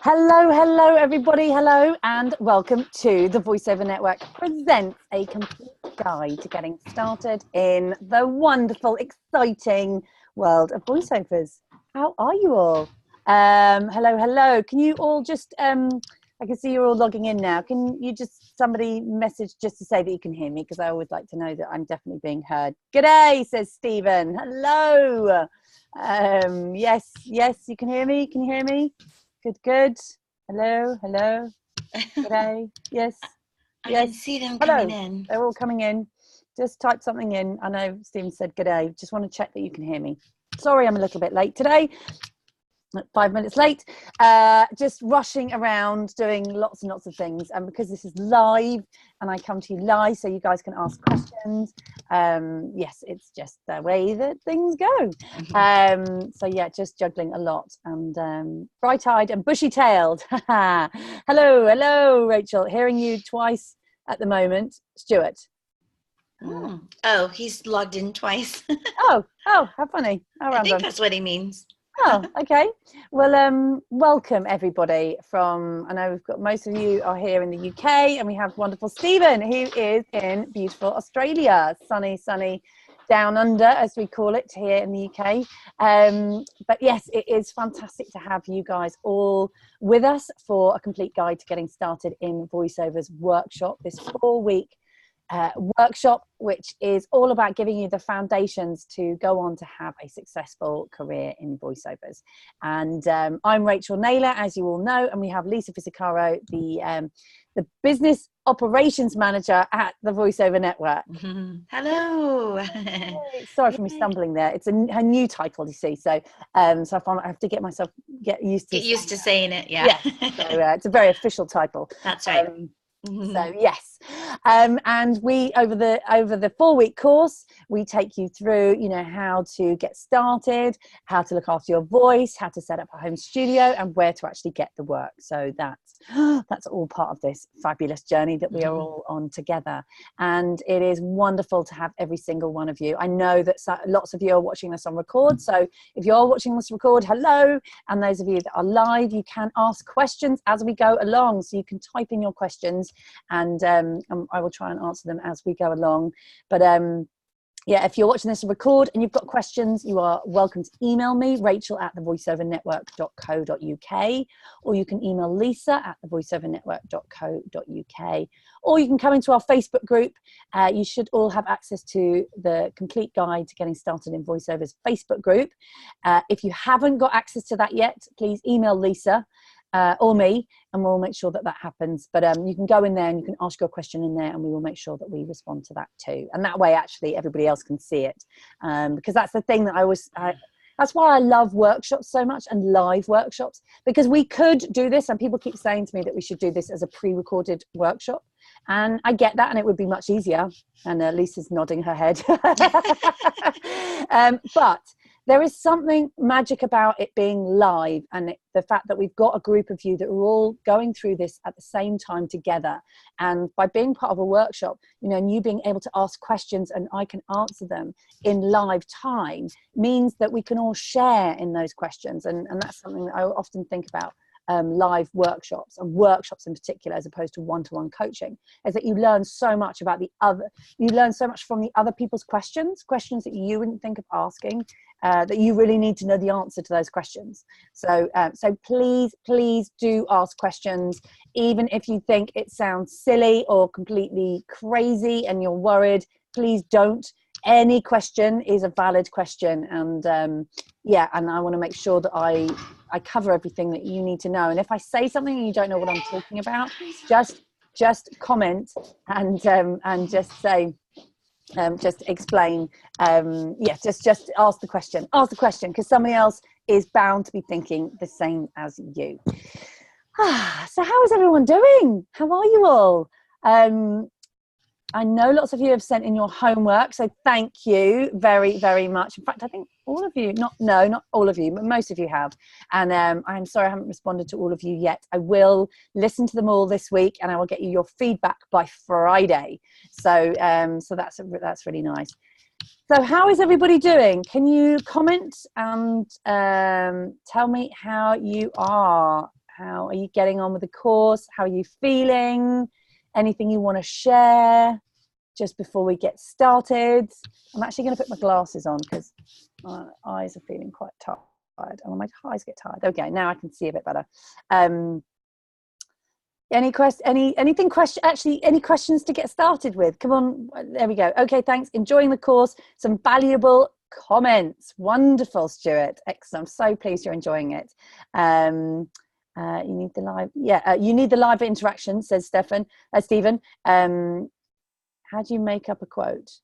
Hello, everybody. Hello, and welcome to the VoiceOver Network presents a complete guide to getting started in the wonderful, exciting world of voiceovers. How are you all? Hello. Can you all just, I can see you're all logging in now. Can you just, somebody message just to say that you can hear me? Because I always like to know that I'm definitely being heard. G'day, says Stephen. Hello. Yes, you can hear me. Can you hear me? Good. Hello. G'day. Yes. I can see them coming in. They're all coming in. Just type something in. I know Stephen said g'day. Just want to check that you can hear me. Sorry, I'm a little bit late today. 5 minutes late. Just rushing around doing lots and lots of things. And because this is live and I come to you live so you guys can ask questions. Yes, it's just the way that things go. So yeah, just juggling a lot and bright-eyed and bushy-tailed. Hello, Rachel. Hearing you twice at the moment. Stuart. Oh, he's logged in twice. Oh, how funny. How random. I think that's what he means. Oh, okay. Well, welcome everybody from, I know we've got most of you are here in the UK, and we have wonderful Stephen who is in beautiful Australia, sunny down under as we call it here in the UK. But yes, it is fantastic to have you guys all with us for a complete guide to getting started in voiceovers workshop, this 4-week workshop, which is all about giving you the foundations to go on to have a successful career in voiceovers. And I'm Rachael Naylor, as you all know, and we have Lisa Fisicaro, the business operations manager at the VoiceOver Network. Hello. Sorry for me stumbling there. It's her new title, you see. So I have to get used to saying it. Yeah. So it's a very official title. That's right. So yes, and we over the 4-week course, we take you through, how to get started, how to look after your voice, how to set up a home studio, and where to actually get the work. So that's all part of this fabulous journey that we are all on together. And it is wonderful to have every single one of you. I know that lots of you are watching this on record. So if you're watching this record, hello. And those of you that are live, you can ask questions as we go along. So you can type in your questions, and I will try and answer them as we go along. But yeah, if you're watching this record and you've got questions, you are welcome to email me, rachel@thevoiceovernetwork.co.uk, or you can email Lisa at thevoiceovernetwork.co.uk, or you can come into our Facebook group. You should all have access to the complete guide to getting started in voiceovers Facebook group. If you haven't got access to that yet, please email Lisa or me, and we'll make sure that happens. But you can go in there and you can ask your question in there, and we will make sure that we respond to that too. And that way, actually, everybody else can see it, because that's the thing that that's why I love workshops so much, and live workshops, because we could do this, and people keep saying to me that we should do this as a pre-recorded workshop. And I get that, and it would be much easier. And Lisa's nodding her head. But there is something magic about it being live, and the fact that we've got a group of you that are all going through this at the same time together. And by being part of a workshop, and you being able to ask questions and I can answer them in live time, means that we can all share in those questions. And that's something that I often think about. Live workshops, and workshops in particular, as opposed to one-to-one coaching, is that you learn so much from the other people's questions that you wouldn't think of asking, that you really need to know the answer to those questions. So please do ask questions, even if you think it sounds silly or completely crazy and you're worried. Please don't. Any question is a valid question, and and I want to make sure that I cover everything that you need to know. And if I say something and you don't know what I'm talking about, just comment and just say, just explain. Just ask the question, because somebody else is bound to be thinking the same as you. So how is everyone doing? How are you all? I know lots of you have sent in your homework, so thank you very, very much. In fact, I think all of you, not all of you, but most of you have. And I'm sorry I haven't responded to all of you yet. I will listen to them all this week, and I will get you your feedback by Friday. So that's really nice. So how is everybody doing? Can you comment and tell me how you are? How are you getting on with the course? How are you feeling? Anything you want to share just before we get started? I'm actually going to put my glasses on because my eyes are feeling quite tired. Oh, my eyes get tired. Okay, now I can see a bit better. Any questions to get started with? Come on, there we go. Okay, thanks. Enjoying the course. Some valuable comments. Wonderful, Stuart. Excellent. I'm so pleased you're enjoying it. You need the live. Yeah, you need the live interaction, says Stephen. Stephen. How do you make up a quote?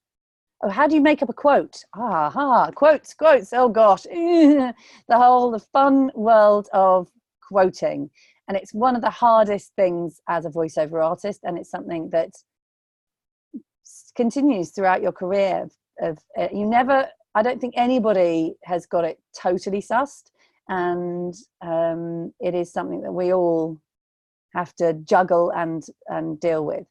Oh, how do you make up a quote? Quotes. Oh gosh, the fun world of quoting. And it's one of the hardest things as a voiceover artist, and it's something that continues throughout your career. I don't think anybody has got it totally sussed, and it is something that we all have to juggle and deal with.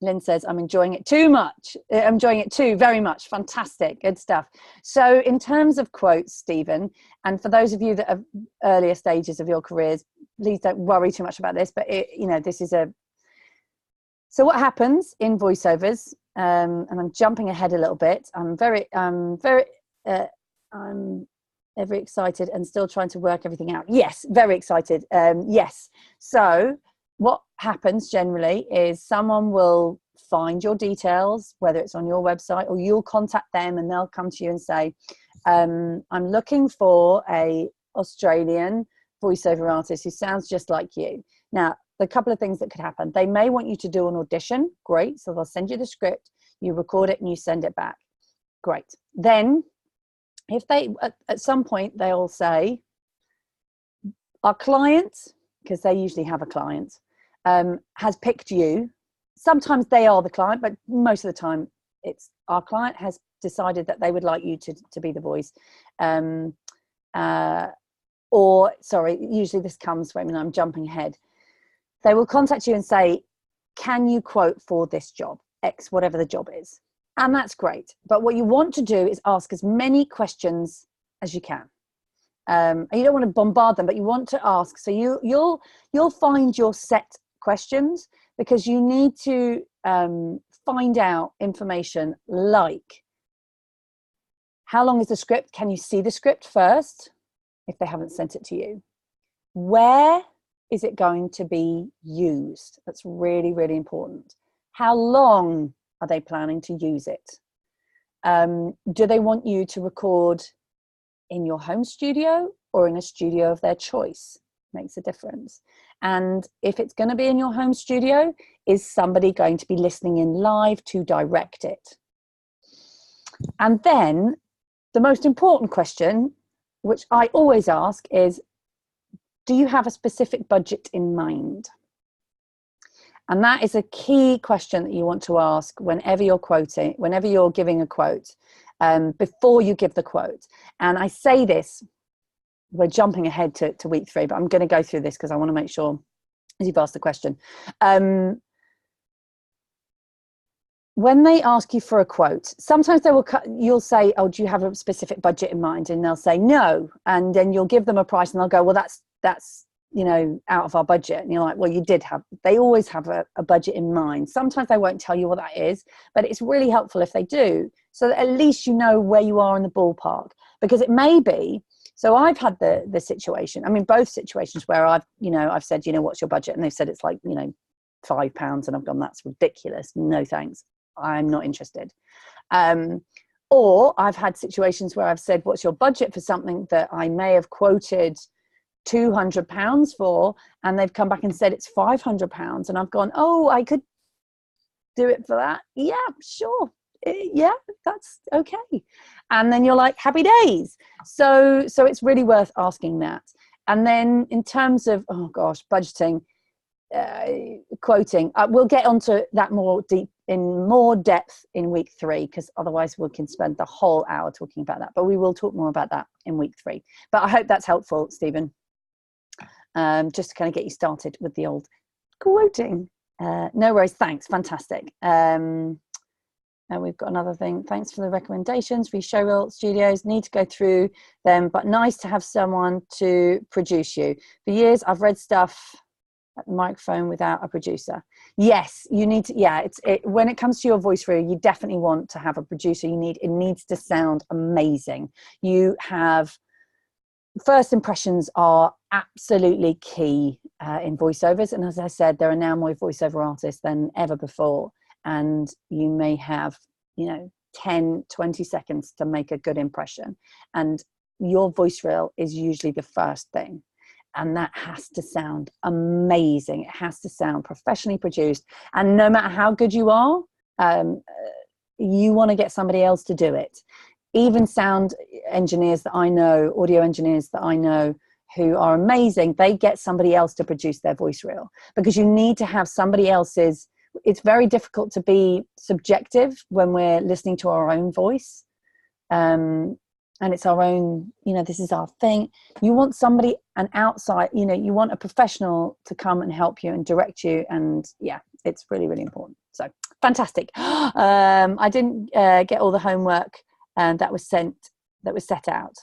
Lynn says, I'm enjoying it too much. I'm enjoying it too, very much. Fantastic, good stuff. So in terms of quotes, Stephen, and for those of you that are earlier stages of your careers, please don't worry too much about this, but this is so what happens in voiceovers, and I'm jumping ahead a little bit. I'm very excited and still trying to work everything out. Yes, very excited. Yes. So what happens generally is someone will find your details, whether it's on your website, or you'll contact them and they'll come to you and say, I'm looking for a Australian voiceover artist who sounds just like you. Now, the couple of things that could happen. They may want you to do an audition. Great. So they'll send you the script, you record it and you send it back. Great. Then if they, at some point, they'll say, our client, because they usually have a client, has picked you. Sometimes they are the client, but most of the time it's our client has decided that they would like you to be the voice. Usually this comes when I'm jumping ahead. They will contact you and say, can you quote for this job, X, whatever the job is? And that's great. But what you want to do is ask as many questions as you can. And you don't want to bombard them, but you want to ask. So you'll find your set questions, because you need to find out information like, how long is the script? Can you see the script first if they haven't sent it to you? Where is it going to be used? That's really, really important. How long are they planning to use it? Do they want you to record in your home studio or in a studio of their choice? Makes a difference. And if it's going to be in your home studio, is somebody going to be listening in live to direct it? And then the most important question, which I always ask, is, do you have a specific budget in mind? And that is a key question that you want to ask whenever you're quoting, whenever you're giving a quote, before you give the quote. And I say this, we're jumping ahead to week 3, but I'm going to go through this because I want to make sure, as you've asked the question, when they ask you for a quote, sometimes you'll say, oh, do you have a specific budget in mind? And they'll say no. And then you'll give them a price and they'll go, well, that's out of our budget. And you're like, well, they always have a budget in mind. Sometimes they won't tell you what that is, but it's really helpful if they do, so that at least you know where you are in the ballpark. Because it may be, so I've had the situation, I mean, both situations where I've said, what's your budget? And they've said it's like, £5. And I've gone, that's ridiculous. No, thanks. I'm not interested. Or I've had situations where I've said, what's your budget for something that I may have quoted £200 for, and they've come back and said it's £500, and I've gone, oh, I could do it for that. Yeah, sure. Yeah, that's okay. And then you're like, happy days. So it's really worth asking that. And then in terms of, oh gosh, budgeting, quoting, we'll get onto that in more depth in week 3, because otherwise we can spend the whole hour talking about that. But we will talk more about that in week 3. But I hope that's helpful, Stephen. Just to kind of get you started with the old quoting. No worries, thanks, fantastic. And we've got another thing. Thanks for the recommendations. We showreel studios need to go through them, but nice to have someone to produce you. For years, I've read stuff at the microphone without a producer. Yes, you need to. Yeah, when it comes to your voice reel, you definitely want to have a producer. It needs to sound amazing. You have first impressions are absolutely key in voiceovers, and as I said, there are now more voiceover artists than ever before. And you may have, 10, 20 seconds to make a good impression. And your voice reel is usually the first thing. And that has to sound amazing. It has to sound professionally produced. And no matter how good you are, you want to get somebody else to do it. Even sound engineers that I know, audio engineers that I know who are amazing, they get somebody else to produce their voice reel, because you need to have somebody else's. It's very difficult to be subjective when we're listening to our own voice. And it's our own, this is our thing. You want somebody, an outside, you want a professional to come and help you and direct you. And yeah, it's really, really important. So fantastic. I didn't get all the homework that was set out.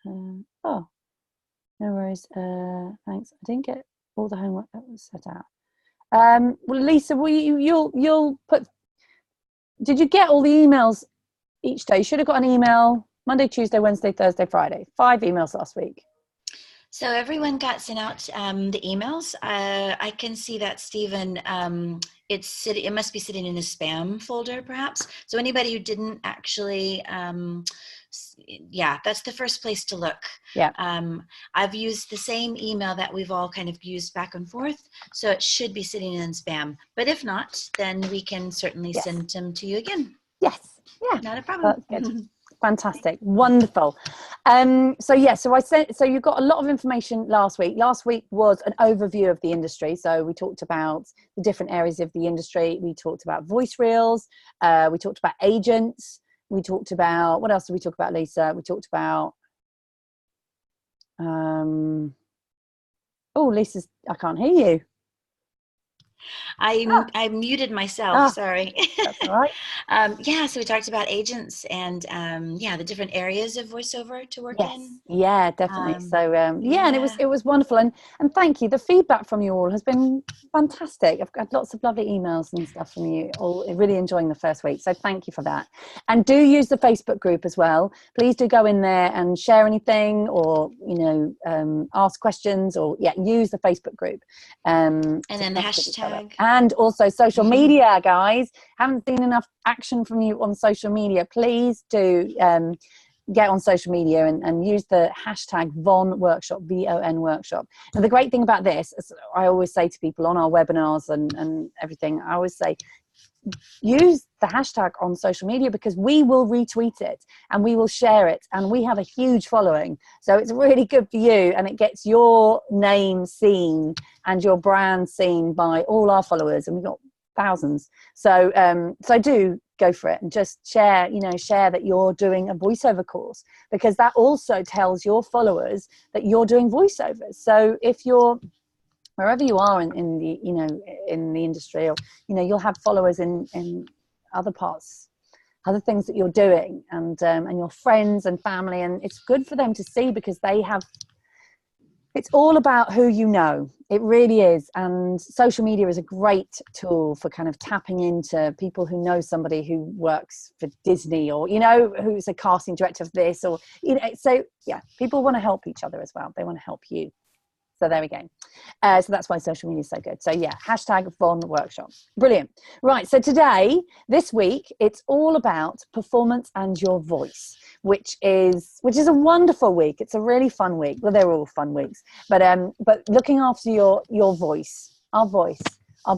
Oh, no worries. Thanks. I didn't get all the homework that was set out. Well, Lisa, you'll put. Did you get all the emails each day? You should have got an email Monday, Tuesday, Wednesday, Thursday, Friday. 5 emails last week. So everyone got sent out the emails. I can see that, Stephen. It must be sitting in a spam folder, perhaps. So anybody who didn't actually, that's the first place to look. Yeah. I've used the same email that we've all kind of used back and forth, so it should be sitting in spam. But if not, then we can certainly send them to you again. Yes. Yeah. Not a problem. That's good. Fantastic. Wonderful. So you got a lot of information last week. Last week was an overview of the industry. So we talked about the different areas of the industry. We talked about voice reels. We talked about agents. We talked about, what else did we talk about, Lisa? We talked about, Lisa's, I can't hear you. I muted myself. Sorry. That's all right. So we talked about agents and the different areas of voiceover to work in. Yeah, definitely. And it was wonderful, and thank you. The feedback from you all has been fantastic. I've got lots of lovely emails and stuff from you all, really enjoying the first week. So thank you for that. And do use the Facebook group as well. Please do go in there and share anything, or ask questions, or use the Facebook group. And then the hashtag. And also social media, guys. Haven't seen enough action from you on social media. Please do get on social media and use the hashtag VON Workshop, VON Workshop. And the great thing about this, as I always say to people on our webinars and everything, I always say, use the hashtag on social media, because we will retweet it and we will share it, and we have a huge following, so it's really good for you, and it gets your name seen and your brand seen by all our followers, and we've got thousands. So do go for it and just share that you're doing a voiceover course, because that also tells your followers that you're doing voiceovers. So if you're wherever you are in the industry, or you'll have followers in other parts, other things that you're doing, and your friends and family, and it's good for them to see, because it's all about who you know. It really is. And social media is a great tool for kind of tapping into people who know somebody who works for Disney, or who's a casting director of this, or people want to help each other as well. They want to help you. So there we go. So that's why social media is so good. So hashtag VON Workshop. Brilliant. Right. So this week, it's all about performance and your voice, which is a wonderful week. It's a really fun week. Well, they're all fun weeks, but looking after your voice, our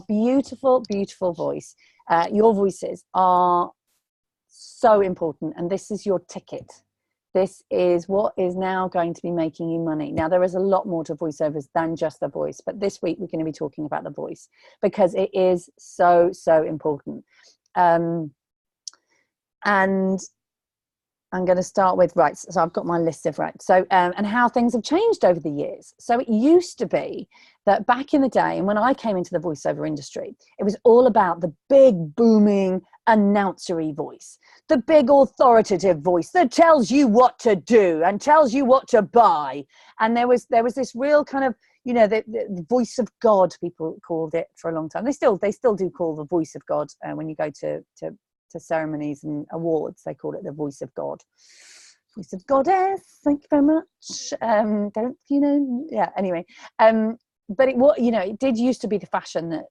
beautiful, beautiful voice. Your voices are so important, and this is your ticket. This is what is now going to be making you money. Now, there is a lot more to voiceovers than just the voice, but this week we're going to be talking about the voice, because it is so, so important. And I'm going to start with, right, so I've got my list of, right, so, and how things have changed over the years. So it used to be that back in the day, and when I came into the voiceover industry, it was all about the big, booming, announcery voice, the big authoritative voice that tells you what to do and tells you what to buy. And there was this real kind of, you know, the voice of God, people called it for a long time. They still do call the voice of God when you go to ceremonies and awards. They call it the voice of God, voice of goddess. Thank you very much. Don't you know? Yeah. Anyway, but it did used to be the fashion that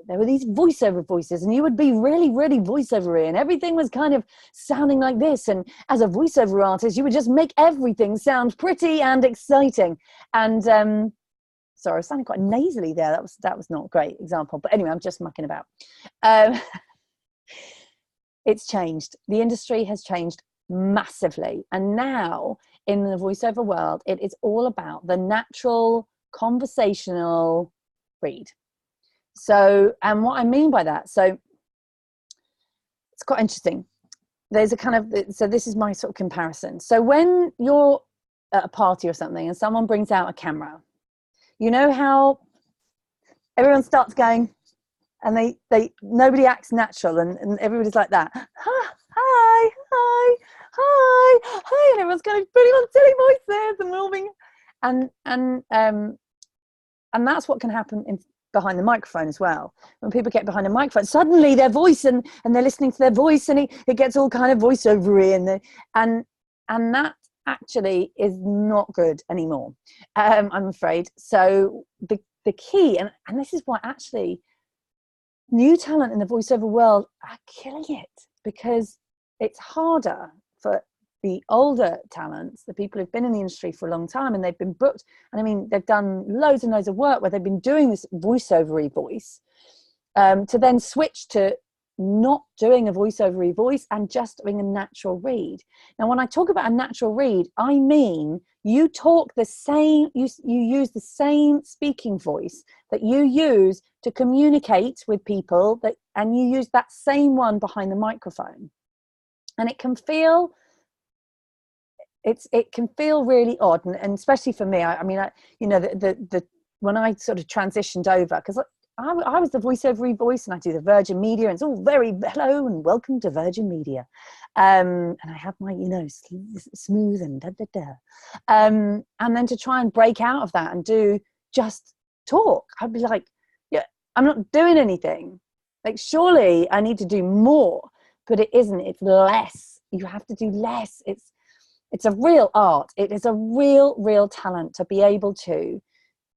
there were these voiceover voices, and you would be really, really voiceover-y, and everything was kind of sounding like this. And as a voiceover artist, you would just make everything sound pretty and exciting. And sorry, I was sounding quite nasally there. That was not a great example. But anyway, I'm just mucking about. It's changed. The industry has changed massively. And now in the voiceover world, it is all about the natural conversational read. So, and what I mean by that, so it's quite interesting. There's a kind of, so this is my sort of comparison. So when you're at a party or something and someone brings out a camera, you know how everyone starts going, and they nobody acts natural, and everybody's like that. Hi, hi, hi, hi, hi, and everyone's kind of putting on silly voices and moving, and that's what can happen behind the microphone as well. When people get behind a microphone, suddenly their voice and they're listening to their voice, and it gets all kind of voiceovery, and that actually is not good anymore. I'm afraid. So the key, and this is why actually new talent in the voiceover world are killing it, because it's harder for the older talents, the people who've been in the industry for a long time and they've been booked. And I mean, they've done loads and loads of work where they've been doing this voiceovery voice, to then switch to not doing a voiceovery voice and just doing a natural read. Now, when I talk about a natural read, I mean you talk the same, you use the same speaking voice that you use to communicate with people, and you use that same one behind the microphone. And it can feel really odd, and especially for me. I mean, when I sort of transitioned over, because I was the voiceover voice, and I do the Virgin Media, and it's all very hello and welcome to Virgin Media, and I have my smooth and and then to try and break out of that and do just talk, I'd be like, yeah, I'm not doing anything. Like, surely I need to do more, but it isn't. It's less. You have to do less. It's a real art. It is a real talent to be able to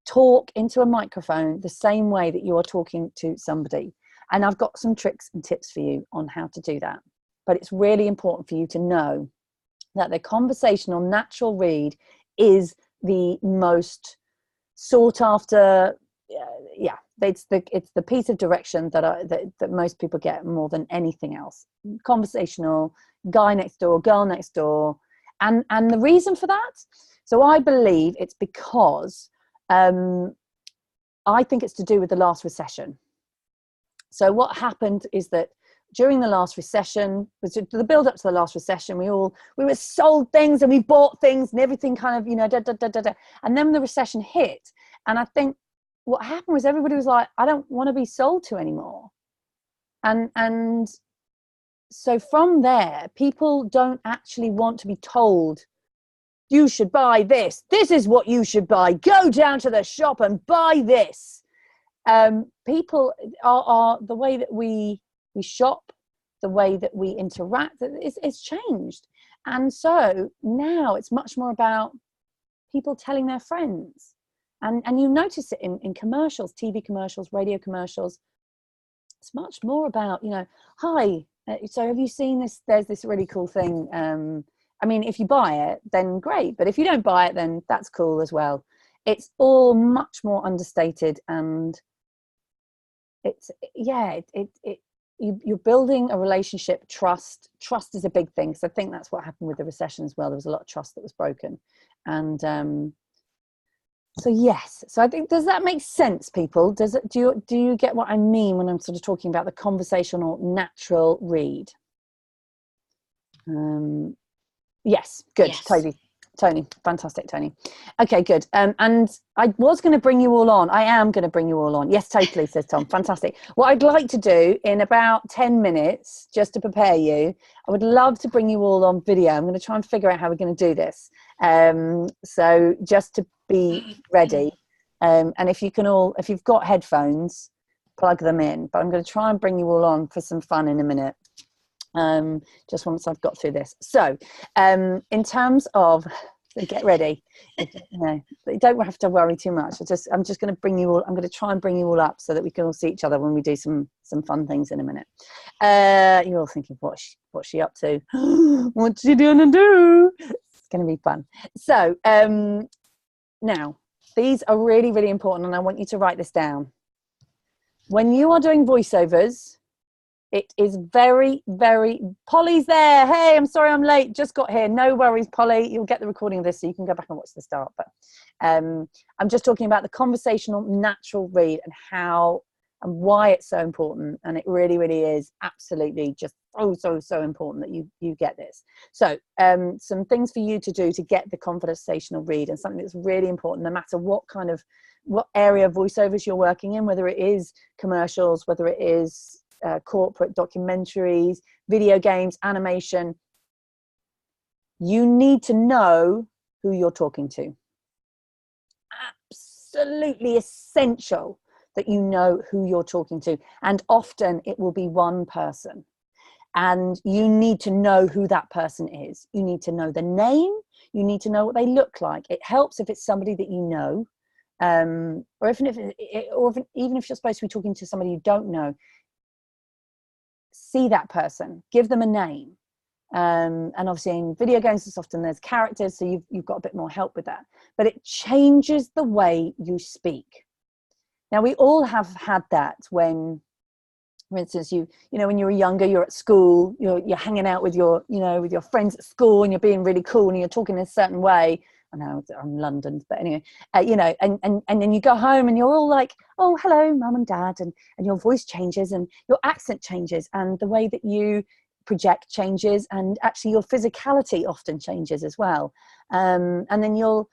talk into a microphone the same way that you are talking to somebody. And I've got some tricks and tips for you on how to do that. But it's really important for you to know that the conversational natural read is the most sought after. It's the piece of direction that most people get more than anything else. Conversational, guy next door, girl next door. And the reason for that, so I believe it's because I think it's to do with the last recession. So what happened is that during the last recession, was the build up to the last recession, we were sold things and we bought things and everything kind of, and then the recession hit. And I think what happened was everybody was like, I don't want to be sold to anymore. And so from there, people don't actually want to be told, you should buy this. This is what you should buy. Go down to the shop and buy this. People are the way that we shop, the way that we interact, it's changed. And so now it's much more about people telling their friends. And you notice it in commercials, TV commercials, radio commercials. It's much more about, hi, so have you seen this? There's this really cool thing. I mean, if you buy it, then great. But if you don't buy it, then that's cool as well. It's all much more understated, and you're building a relationship. Trust is a big thing. So I think that's what happened with the recession as well. There was a lot of trust that was broken. And so yes. So I think, does that make sense, people? Do you get what I mean when I'm sort of talking about the conversational natural read? Yes, good. Yes. Tony, fantastic, Tony. Okay, good. And I was going to bring you all on. I am going to bring you all on. Yes, totally, says Tom. Fantastic. What I'd like to do in about 10 minutes, just to prepare you, I would love to bring you all on video. I'm going to try and figure out how we're going to do this. So just to be ready. And if you've got headphones, plug them in. But I'm going to try and bring you all on for some fun in a minute. Just once I've got through this. So in terms of, so get ready, you don't have to worry too much. I'm just going to bring you all, I'm going to try and bring you all up so that we can all see each other when we do some fun things in a minute. You're all thinking, what's she up to? What's she going to do? It's going to be fun. So now, these are really, really important, and I want you to write this down. When you are doing voiceovers, it is very, very... Polly's there. Hey, I'm sorry I'm late. Just got here. No worries, Polly. You'll get the recording of this so you can go back and watch the start. But I'm just talking about the conversational natural read and how and why it's so important. And it really, really is absolutely just so important that you get this. So some things for you to do to get the conversational read, and something that's really important no matter what area of voiceovers you're working in, whether it is commercials, whether it is corporate documentaries, video games, animation. You need to know who you're talking to. Absolutely essential that you know who you're talking to. And often it will be one person. And you need to know who that person is. You need to know the name. You need to know what they look like. It helps if it's somebody that you know. Or even if you're supposed to be talking to somebody you don't know, see that person, give them a name. And obviously in video games it's often there's characters, so you've got a bit more help with that, but it changes the way you speak. Now we all have had that when, for instance, you know when you were younger, you're at school, you're hanging out with your friends at school, and you're being really cool and you're talking in a certain way. I know I'm London, but anyway, and then you go home and you're all like, oh, hello, mum and dad, and your voice changes and your accent changes and the way that you project changes, and actually your physicality often changes as well. And then you'll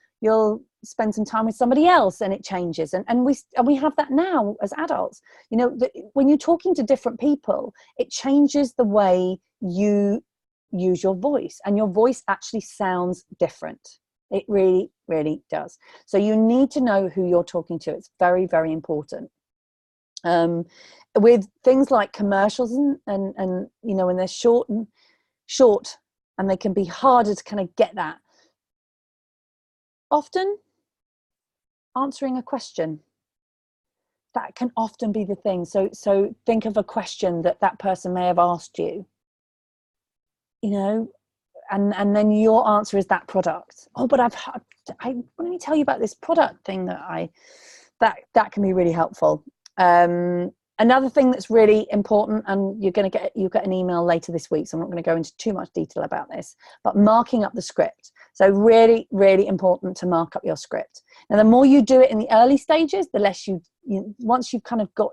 spend some time with somebody else and it changes. And we have that now as adults. When you're talking to different people, it changes the way you use your voice, and your voice actually sounds different. It really, really does. So you need to know who you're talking to. It's very, very important. With things like commercials and when they're short and they can be harder to kind of get that. Often answering a question, that can often be the thing. So think of a question that person may have asked you, and then your answer is that product. Oh, but let me tell you about this product thing that can be really helpful. Another thing that's really important, and you'll get an email later this week, so I'm not going to go into too much detail about this, but marking up the script. So really, really important to mark up your script. Now, the more you do it in the early stages, the less once you've kind of got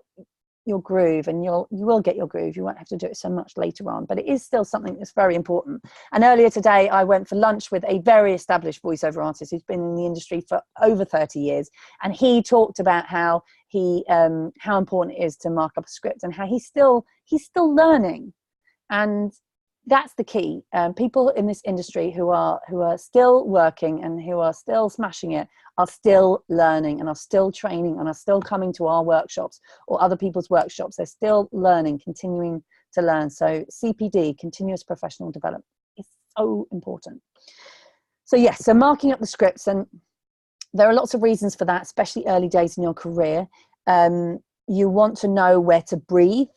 your groove, and you will get your groove, you won't have to do it so much later on, but it is still something that's very important. And earlier today I went for lunch with a very established voiceover artist who's been in the industry for over 30 years, and he talked about how important it is to mark up a script, and how he's still learning. And that's the key. People in this industry who are still working and who are still smashing it are still learning and are still training and are still coming to our workshops or other people's workshops. They're still learning, continuing to learn. So CPD, continuous professional development, is so important. So yes, so marking up the scripts, and there are lots of reasons for that, especially early days in your career. You want to know where to breathe.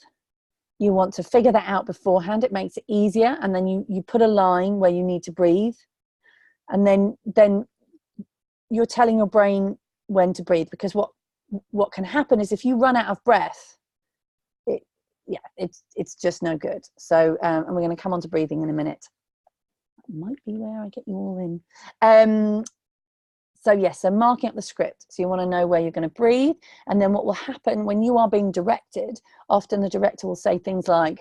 You want to figure that out beforehand. It makes it easier. And then you put a line where you need to breathe. And then you're telling your brain when to breathe, because what can happen is if you run out of breath, it's just no good. So, and we're going to come on to breathing in a minute. That might be where I get you all in. So yes, so marking up the script. So you want to know where you're going to breathe. And then what will happen when you are being directed, often the director will say things like,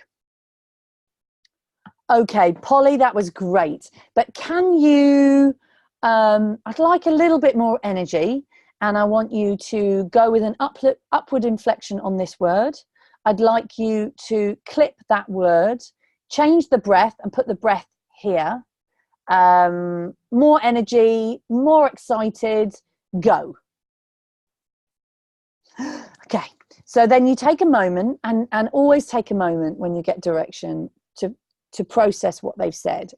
Okay, Polly, that was great. But can you, I'd like a little bit more energy, and I want you to go with an upward inflection on this word. I'd like you to clip that word, change the breath and put the breath here. More energy, more excited, go. Okay, so then you take a moment, and always take a moment when you get direction to process what they've said.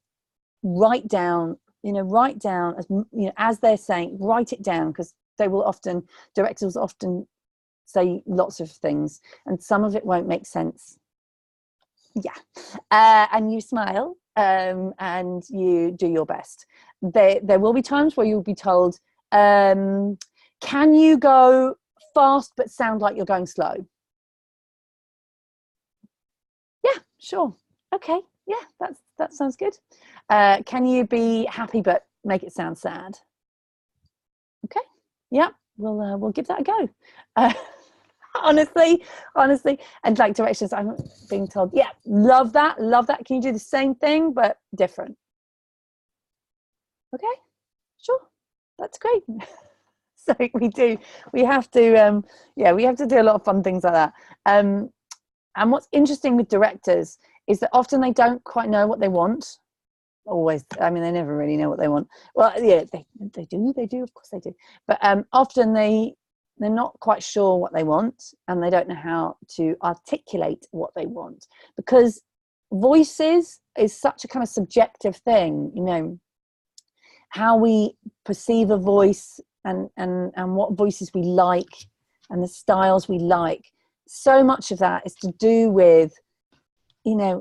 Write down, as as they're saying, write it down, because directors often say lots of things, and some of it won't make sense. And you smile, and you do your best. There will be times where you'll be told, can you go fast but sound like you're going slow? Yeah, sure. Okay, yeah, that sounds good. Can you be happy but make it sound sad? Okay, yeah, we'll give that a go. honestly, and like directions, I'm being told, yeah, love that. Can you do the same thing but different? Okay, sure, that's great. So we have to do a lot of fun things like that. And what's interesting with directors is that often they don't quite know what they want. Always, I mean, they never really know what they want. Well, yeah, they do, of course they do. But often they're not quite sure what they want, and they don't know how to articulate what they want, because voices is such a kind of subjective thing. How we perceive a voice, and what voices we like, and the styles we like. So much of that is to do with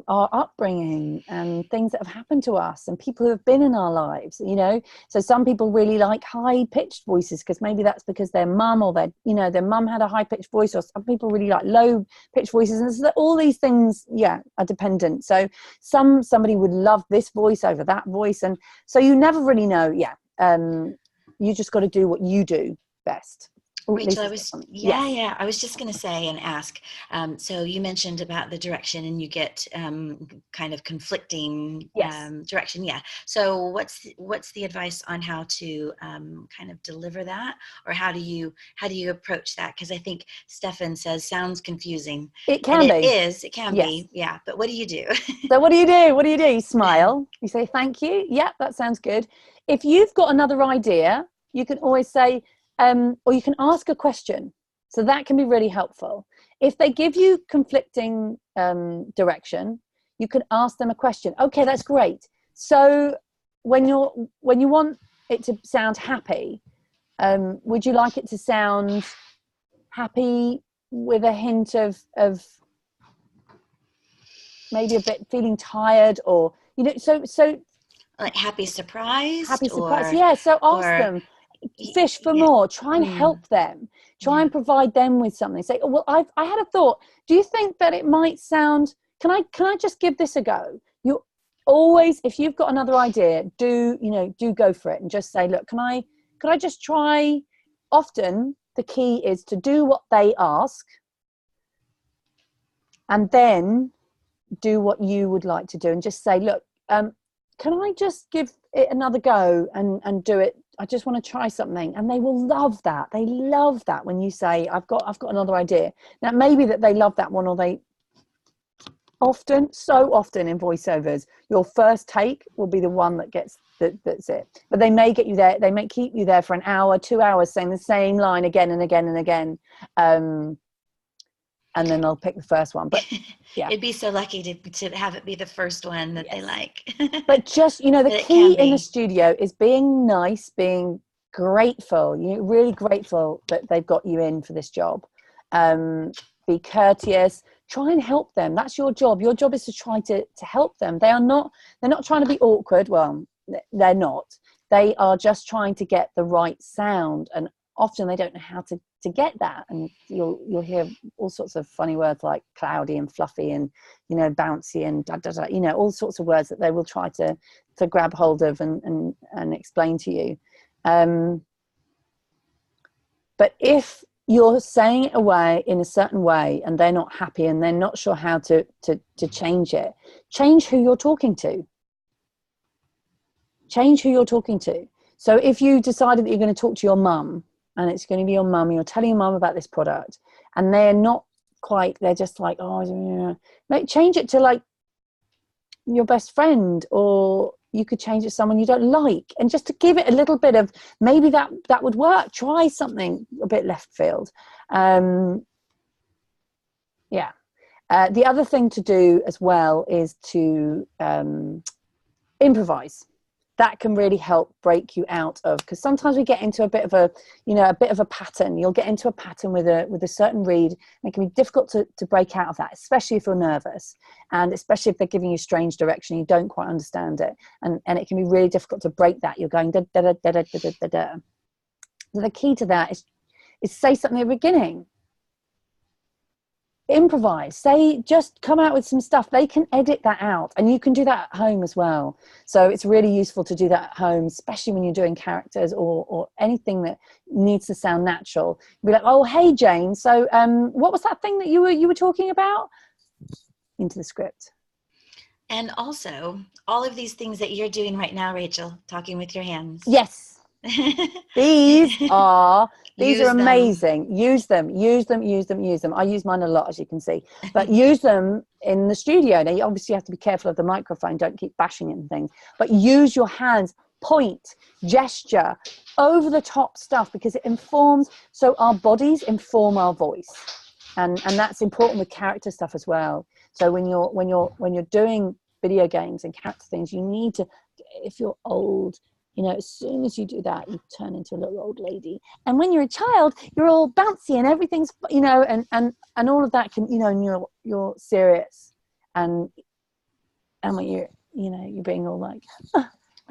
our upbringing and things that have happened to us and people who have been in our lives. So some people really like high-pitched voices, because maybe that's because their mum or their mum had a high-pitched voice, or some people really like low-pitched voices, and so all these things are dependent. So somebody would love this voice over that voice, and so you never really know. You just got to do what you do best. Rachel, I was just going to say and ask, so you mentioned about the direction, and you get kind of conflicting direction. Yeah. So what's the advice on how to kind of deliver that, or how do you approach that? Because I think Stefan says sounds confusing. It can be. It can be. Yeah. But what do you do? So what do you do? You smile. You say, thank you. Yeah, that sounds good. If you've got another idea, you can always say, or you can ask a question. So that can be really helpful. If they give you conflicting direction, you can ask them a question. Okay, that's great. So when you want it to sound happy, would you like it to sound happy with a hint of maybe a bit feeling tired, or so like happy surprise? Yeah. So ask them. Fish for more. Try and help them. Try and provide them with something. Say, oh, well, I had a thought. Do you think that it might sound? Can I just give this a go? You always, if you've got another idea, do go for it, and just say, look, could I just try? Often the key is to do what they ask, and then do what you would like to do, and just say, look, can I just give it another go and do it? I just want to try something. And they will love that. They love that when you say, I've got another idea. Now, maybe that they love that one, or so often in voiceovers, your first take will be the one that gets that's it. But they may get you there. They may keep you there for an hour, 2 hours, saying the same line again and again and again. And then they'll pick the first one. But yeah, it'd be so lucky to have it be the first one that they like. But just the key in the studio is being nice, being grateful. You're really grateful that they've got you in for this job. Be courteous. Try and help them. That's your job. Your job is to try to help them. They're not trying to be awkward. Well, they're not. They are just trying to get the right sound, and often they don't know how to get that, and you'll hear all sorts of funny words like cloudy and fluffy and bouncy and da, da, da, all sorts of words that they will try to grab hold of and explain to you. But if you're saying it away in a certain way and they're not happy and they're not sure how to change it, change who you're talking to. Change who you're talking to. So if you decided that you're going to talk to your mum, and it's going to be your mum, you're telling your mum about this product, and they're not quite, they're just like, oh, yeah. Like, change it to like your best friend, or you could change it to someone you don't like, and just to give it a little bit of, maybe that would work. Try something a bit left field. The other thing to do as well is to improvise. That can really help break you out of, because sometimes we get into a bit of a pattern. You'll get into a pattern with a certain read, and it can be difficult to break out of that, especially if you're nervous, and especially if they're giving you strange direction, you don't quite understand it, and it can be really difficult to break that. You're going da da da da da da da da. So the key to that is say something at the beginning. Improvise, just come out with some stuff. They can edit that out, and you can do that at home as well. So it's really useful to do that at home, especially when you're doing characters or anything that needs to sound natural. Be like, oh, hey Jane, so what was that thing that you were talking about? Into the script. And also all of these things that you're doing right now, Rachel, talking with your hands. Yes. These are amazing. Use them. I use mine a lot, as you can see, but use them in the studio. Now you obviously have to be careful of the microphone, don't keep bashing it and things, but use your hands, point, gesture, over the top stuff, because it informs. So our bodies inform our voice, and that's important with character stuff as well. So when you're doing video games and character things, you need to, if you're old, you know, as soon as you do that, you turn into a little old lady. And when you're a child, you're all bouncy and everything's, you know, and all of that can, you know, and you're serious, and when you're being all like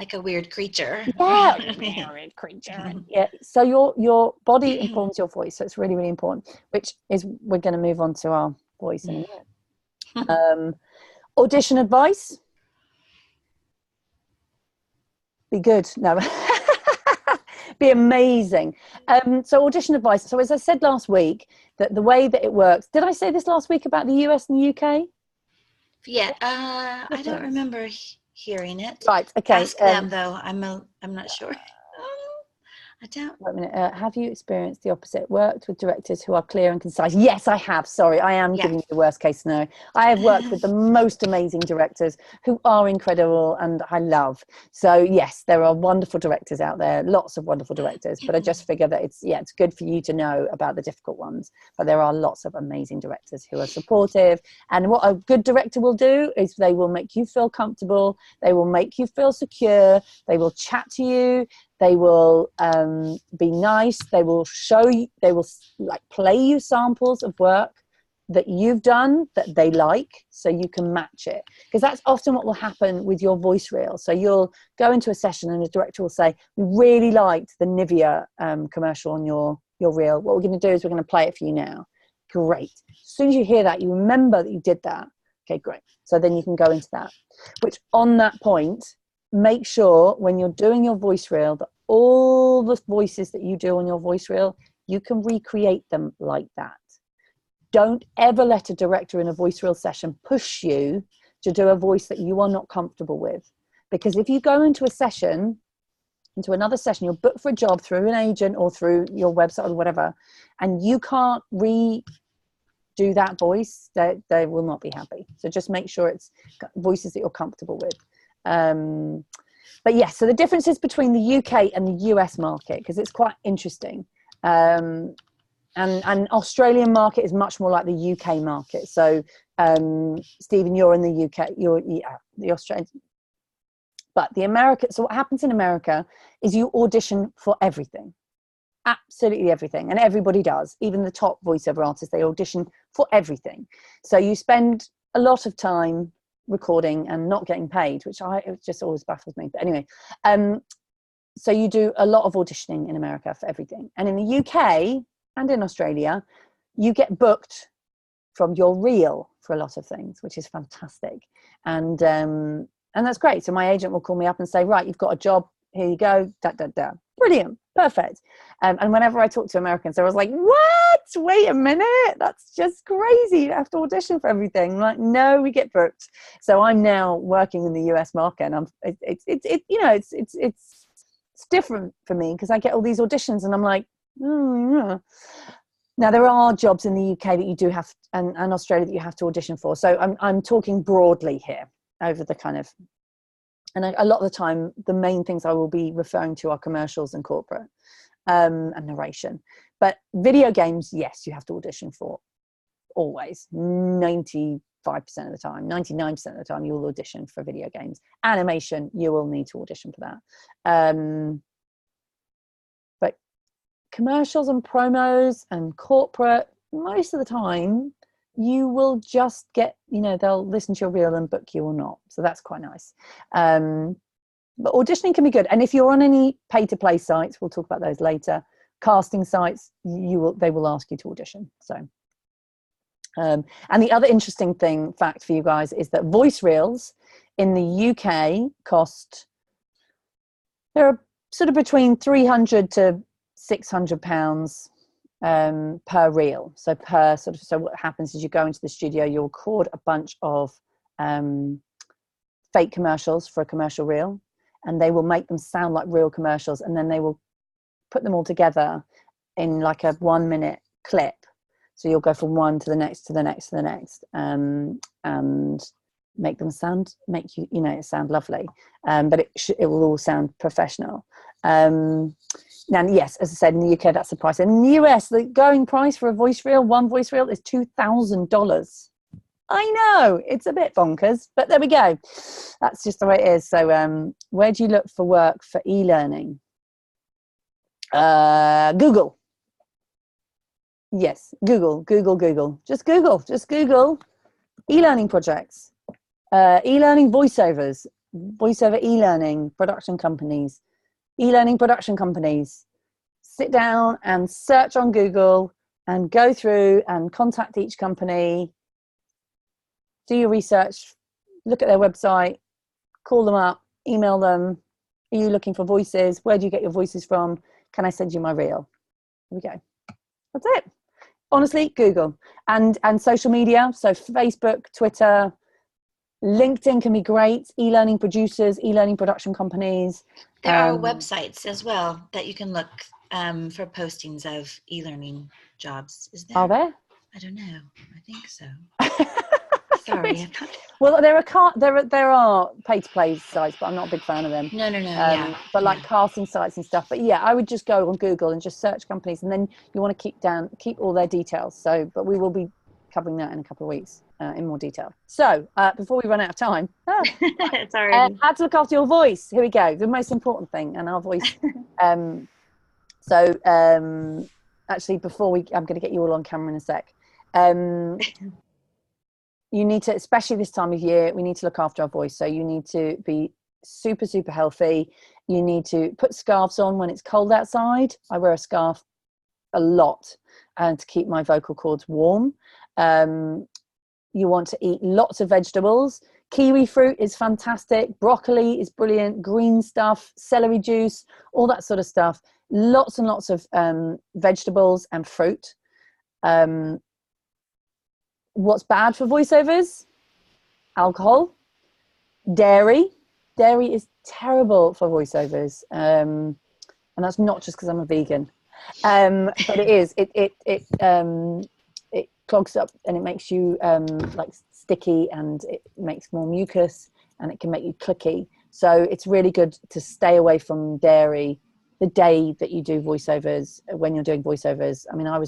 like a weird creature. Yeah, a weird creature. Yeah. So your body informs your voice. So it's really, really important. Which is, we're going to move on to our voice in a minute. Audition advice. Be good. No. Be amazing. So audition advice. So as I said last week, that the way that it works, did I say this last week about the US and the UK? Yeah, I don't remember hearing it. Right. Okay. Ask them though. I'm not sure. I don't. Wait a minute. Have you experienced the opposite? Worked with directors who are clear and concise? Yes, I have. Sorry, I am giving you the worst case scenario. I have worked with the most amazing directors who are incredible and I love. So yes, there are wonderful directors out there, lots of wonderful directors. But I just figure that it's good for you to know about the difficult ones. But there are lots of amazing directors who are supportive. And what a good director will do is they will make you feel comfortable. They will make you feel secure. They will chat to you. They will be nice. They will show you, they will like play you samples of work that you've done that they like, so you can match it. Because that's often what will happen with your voice reel. So you'll go into a session and the director will say, we really liked the Nivea commercial on your reel. What we're going to do is we're going to play it for you now. Great. As soon as you hear that, you remember that you did that. Okay, great. So then you can go into that. Which on that point, make sure when you're doing your voice reel that all the voices that you do on your voice reel, you can recreate them like that. Don't ever let a director in a voice reel session push you to do a voice that you are not comfortable with. Because if you go into another session, you're booked for a job through an agent or through your website or whatever, and you can't redo that voice, they will not be happy. So just make sure it's voices that you're comfortable with. But yes, so the differences between the UK and the US market, because it's quite interesting. And Australian market is much more like the UK market. So Stephen, you're in the UK, you're the Australian. But the American, so what happens in America is you audition for everything. Absolutely everything. And everybody does. Even the top voiceover artists, they audition for everything. So you spend a lot of time recording and not getting paid, which it just always baffles me. But anyway, so you do a lot of auditioning in America for everything. And in the UK and in Australia, you get booked from your reel for a lot of things, which is fantastic. And that's great. So my agent will call me up and say, right, you've got a job, here you go, da, da, da. Brilliant, perfect. And whenever I talk to Americans, I was like, what? wait a minute, that's just crazy. You have to audition for everything. I'm like, no, we get booked. So I'm now working in the US market, and it's different for me because I get all these auditions, and I'm like, yeah. Now there are jobs in the UK that you do have, and Australia that you have to audition for. So I'm talking broadly here over the kind of, and a lot of the time, the main things I will be referring to are commercials and corporate and narration. But video games, yes, you have to audition for, always. 95% of the time, 99% of the time, you'll audition for video games. Animation, you will need to audition for that. But commercials and promos and corporate, most of the time, you will just get, they'll listen to your reel and book you or not. So that's quite nice. But auditioning can be good. And if you're on any pay-to-play sites, we'll talk about those later, casting sites, they will ask you to audition. So, and the other interesting fact for you guys is that voice reels in the UK they're sort of between £300 to £600 per reel. So what happens is you go into the studio, you'll record a bunch of fake commercials for a commercial reel, and they will make them sound like real commercials, and then they will put them all together in like a 1 minute clip. So you'll go from one to the next, to the next, to the next, and make them sound lovely. But it will all sound professional. Now, yes, as I said, in the UK, that's the price. In the US, the going price for one voice reel is $2,000. I know, it's a bit bonkers, but there we go. That's just the way it is. So where do you look for work for e-learning? Google. Yes, Google. Just Google e-learning projects, e-learning voiceovers, voiceover e-learning production companies, e-learning production companies. Sit down and search on Google and go through and contact each company. Do your research, look at their website, call them up, email them. Are you looking for voices? Where do you get your voices from? Can I send you my reel? Here we go. That's it. Honestly, Google and social media. So Facebook, Twitter, LinkedIn can be great. E-learning producers, e-learning production companies. There are websites as well that you can look for postings of e-learning jobs. Is there? Are there? I don't know. I think so. Sorry. Well, there are pay-to-play sites, but I'm not a big fan of them. No. But like casting sites and stuff. But yeah, I would just go on Google and just search companies, and then you want to keep all their details. So, but we will be covering that in a couple of weeks in more detail. So before we run out of time, it's already how to look after your voice. Here we go. The most important thing, and our voice. Actually, I'm going to get you all on camera in a sec. You need to, especially this time of year, we need to look after our voice. So you need to be super, super healthy. You need to put scarves on when it's cold outside. I wear a scarf a lot to keep my vocal cords warm. You want to eat lots of vegetables. Kiwi fruit is fantastic. Broccoli is brilliant. Green stuff, celery juice, all that sort of stuff. Lots and lots of vegetables and fruit. What's bad for voiceovers? Alcohol, dairy. Dairy is terrible for voiceovers, and that's not just because I'm a vegan, but it is. It clogs up and it makes you like sticky, and it makes more mucus, and it can make you clicky. So it's really good to stay away from dairy the day that you do voiceovers. When you're doing voiceovers, I mean, I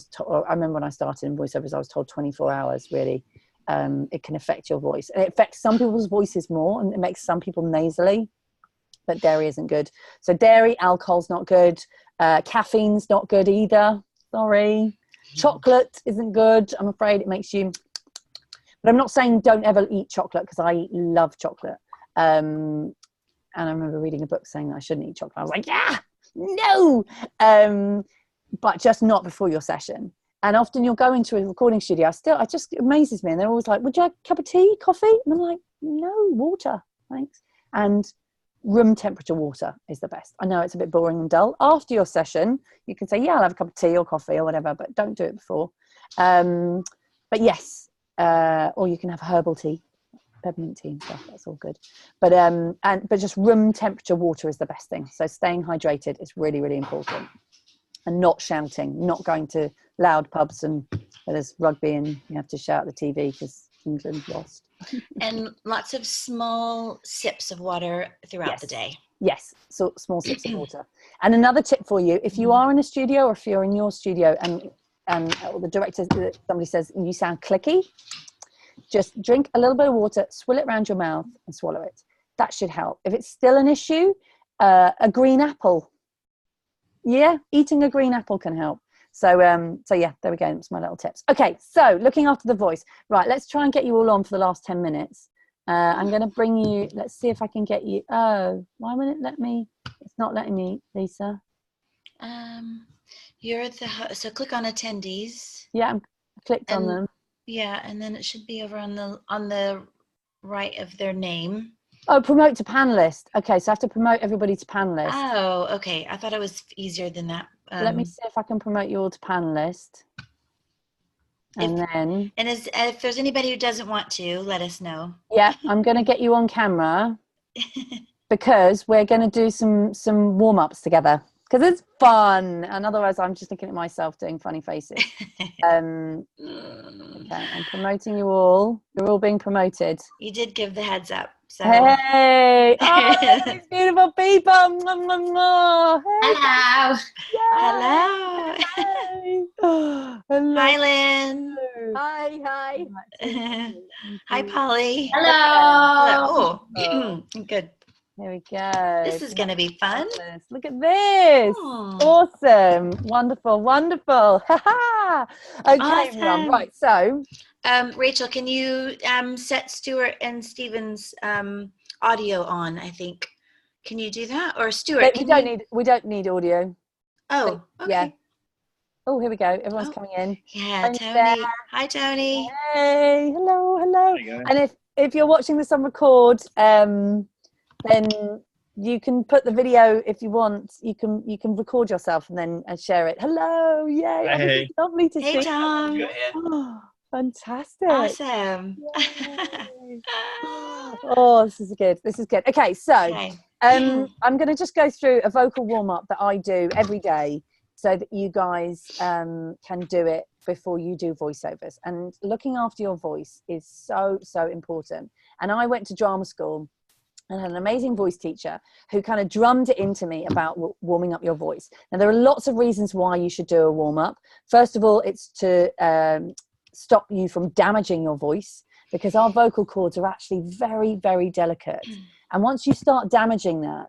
remember when I started in voiceovers, I was told 24 hours really. It can affect your voice, and it affects some people's voices more, and it makes some people nasally, but dairy isn't good. So dairy, alcohol's not good. Caffeine's not good either. Sorry. Chocolate isn't good. I'm afraid it makes you, but I'm not saying don't ever eat chocolate, because I love chocolate. And I remember reading a book saying that I shouldn't eat chocolate. I was like, yeah, no. But just not before your session. And often you'll go into a recording studio. It just amazes me. And they're always like, would you like a cup of tea, coffee? And I'm like, no, water, thanks. And room temperature water is the best. I know it's a bit boring and dull. After your session, you can say, yeah, I'll have a cup of tea or coffee or whatever, but don't do it before. But yes, or you can have herbal tea, peppermint tea and stuff. That's all good. But just room temperature water is the best thing. So staying hydrated is really, really important. And not shouting, not going to loud pubs and where there's rugby and you have to shout at the TV because England lost. And lots of small sips of water throughout the day. Yes, so small sips of water. And another tip for you, if you are in a studio or if you're in your studio and the director, somebody says you sound clicky, just drink a little bit of water, swill it around your mouth and swallow it. That should help. If it's still an issue, a green apple. Yeah, eating a green apple can help. So yeah, there we go. That's my little tips. Okay, so looking after the voice. Right, let's try and get you all on for the last 10 minutes. I'm going to bring you, let's see if I can get you. Oh, why won't it let me? It's not letting me, Lisa. You're so click on attendees. Yeah, I clicked on them. Yeah, and then it should be over on the right of their name. Oh, promote to panelist. Okay, so I have to promote everybody to panelist. Oh, okay. I thought it was easier than that. Let me see if I can promote you all to panelist. If there's anybody who doesn't want to, let us know. Yeah, I'm going to get you on camera because we're going to do some warm-ups together because it's fun. And otherwise, I'm just looking at myself doing funny faces. Okay, I'm promoting you all. You're all being promoted. You did give the heads up. So. Hey! Oh, these beautiful people! Hey. Hello! Hello! Hello! Hi, Lynn! Hi! Hi, Polly! Hello! Oh, good. There we go. This is going to be fun. Look at this. Awesome. Wonderful. Okay, everyone. Right, so. Rachel, can you set Stuart and Stephen's audio on, I think. Can you do that? Or Stuart, we don't need audio. Oh, okay. Yeah. Oh, here we go. Everyone's coming in. Yeah, Tony. Hi, Tony. Hey, hello. And if you're watching this on record, then you can put the video if you want. You can record yourself and then share it. Hello, yay! Hey. It's lovely to see. Hey, Tom. Oh, fantastic! Awesome. Oh, this is good. Okay, so I'm going to just go through a vocal warm up that I do every day, so that you guys can do it before you do voiceovers. And looking after your voice is so important. And I went to drama school and had an amazing voice teacher who kind of drummed it into me about warming up your voice. Now, there are lots of reasons why you should do a warm-up. First of all, it's to stop you from damaging your voice, because our vocal cords are actually very, very delicate. And once you start damaging that,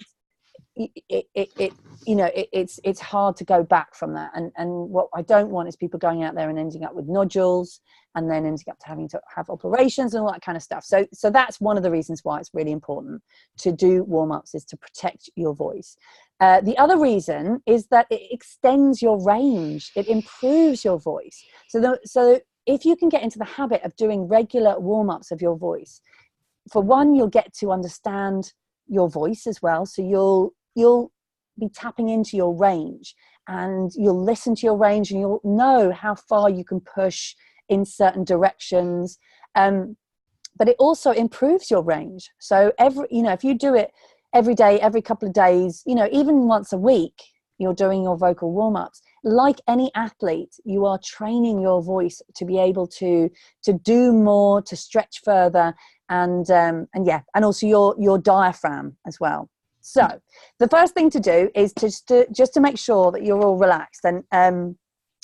it's hard to go back from that. And what I don't want is people going out there and ending up with nodules and then ending up having to have operations and all that kind of stuff. So that's one of the reasons why it's really important to do warm-ups, is to protect your voice. The other reason is that it extends your range. It improves your voice. So if you can get into the habit of doing regular warm-ups of your voice, for one, you'll get to understand your voice as well. So you'll be tapping into your range, and you'll listen to your range, and you'll know how far you can push in certain directions. But it also improves your range. So if you do it every day, every couple of days, even once a week, you're doing your vocal warm-ups. Like any athlete, you are training your voice to be able to do more, to stretch further, and also your diaphragm as well. So the first thing to do is just to make sure that you're all relaxed. And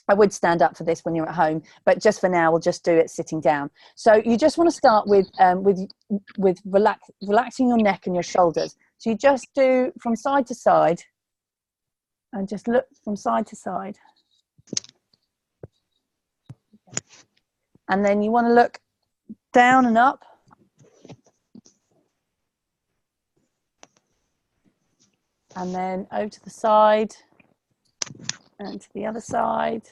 I would stand up for this when you're at home, but just for now, we'll just do it sitting down. So you just want to start with relaxing your neck and your shoulders. So you just do from side to side, and just look from side to side. And then you want to look down and up. And then over to the side and to the other side.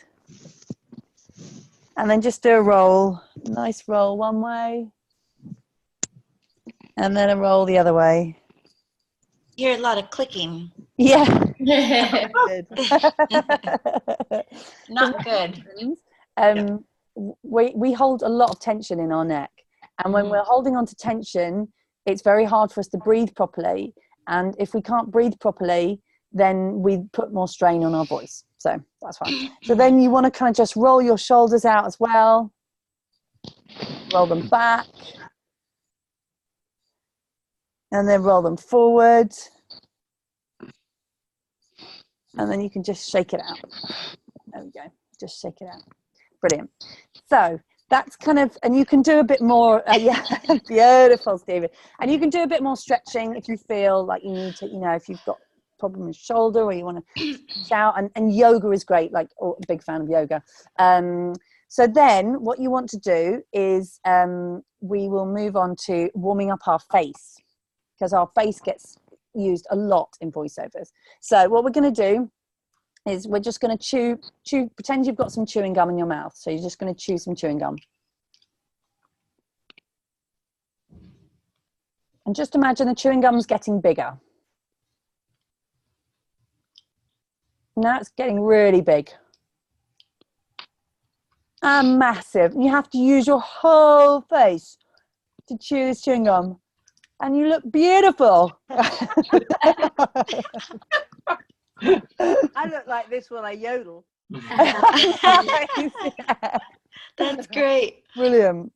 And then just do a roll, nice roll one way. And then a roll the other way. hear a lot of clicking. Yeah. Not good. We hold a lot of tension in our neck, and when we're holding on to tension, it's very hard for us to breathe properly, and if we can't breathe properly, then we put more strain on our voice. So that's fine. So then you want to kind of just roll your shoulders out as well, roll them back, and then roll them forward, and then you can just shake it out. There we go, just shake it out. Brilliant. So that's kind of, and you can do a bit more, yeah, beautiful, Stephen. And you can do a bit more stretching if you feel like you need to, you know, if you've got a problem with shoulder or you want to shout, and yoga is great, like, oh, big fan of yoga. So then what you want to do is we will move on to warming up our face, because our face gets used a lot in voiceovers. So what we're going to do is we're just going to chew, pretend you've got some chewing gum in your mouth. So you're just going to chew some chewing gum. And just imagine the chewing gum's getting bigger. Now it's getting really big. And massive. You have to use your whole face to chew this chewing gum. And you look beautiful. I look like this when I yodel. That's great. Brilliant.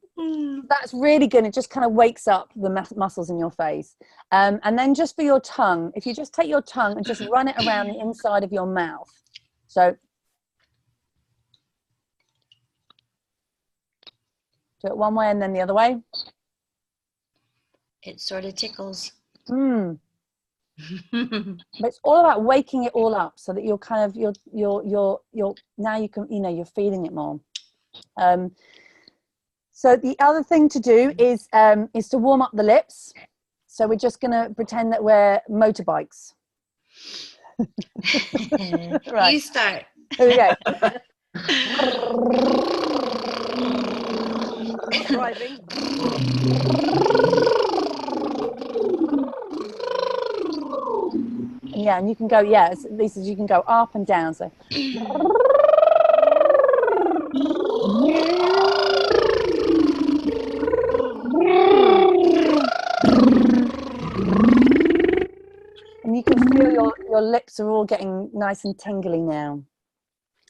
That's really good. It just kind of wakes up the muscles in your face. And then just for your tongue, if you just take your tongue and just run it around the inside of your mouth. So do it one way and then the other way. It sort of tickles. But it's all about waking it all up so that you're kind of you're now you can, you know, you're feeling it more. So the other thing to do is to warm up the lips. So we're just going to pretend that we're motorbikes. Right. You start. Here we go. Driving. Yeah, and you can go, yeah, Lisa, you can go up and down. So. And you can feel your lips are all getting nice and tingly now.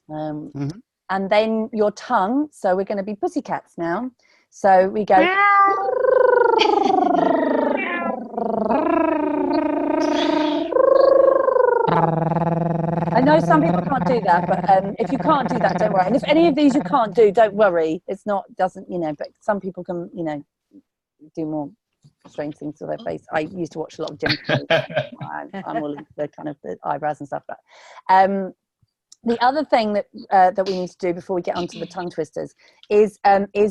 And then your tongue, so we're going to be pussycats now. So we go. I know some people can't do that, but if you can't do that, don't worry. And if any of these you can't do, don't worry. It's not, doesn't, you know, but some people can, you know, do more strange things to their face. I used to watch a lot of Jim Carrey. I'm all the kind of the eyebrows and stuff. But the other thing that we need to do before we get onto the tongue twisters is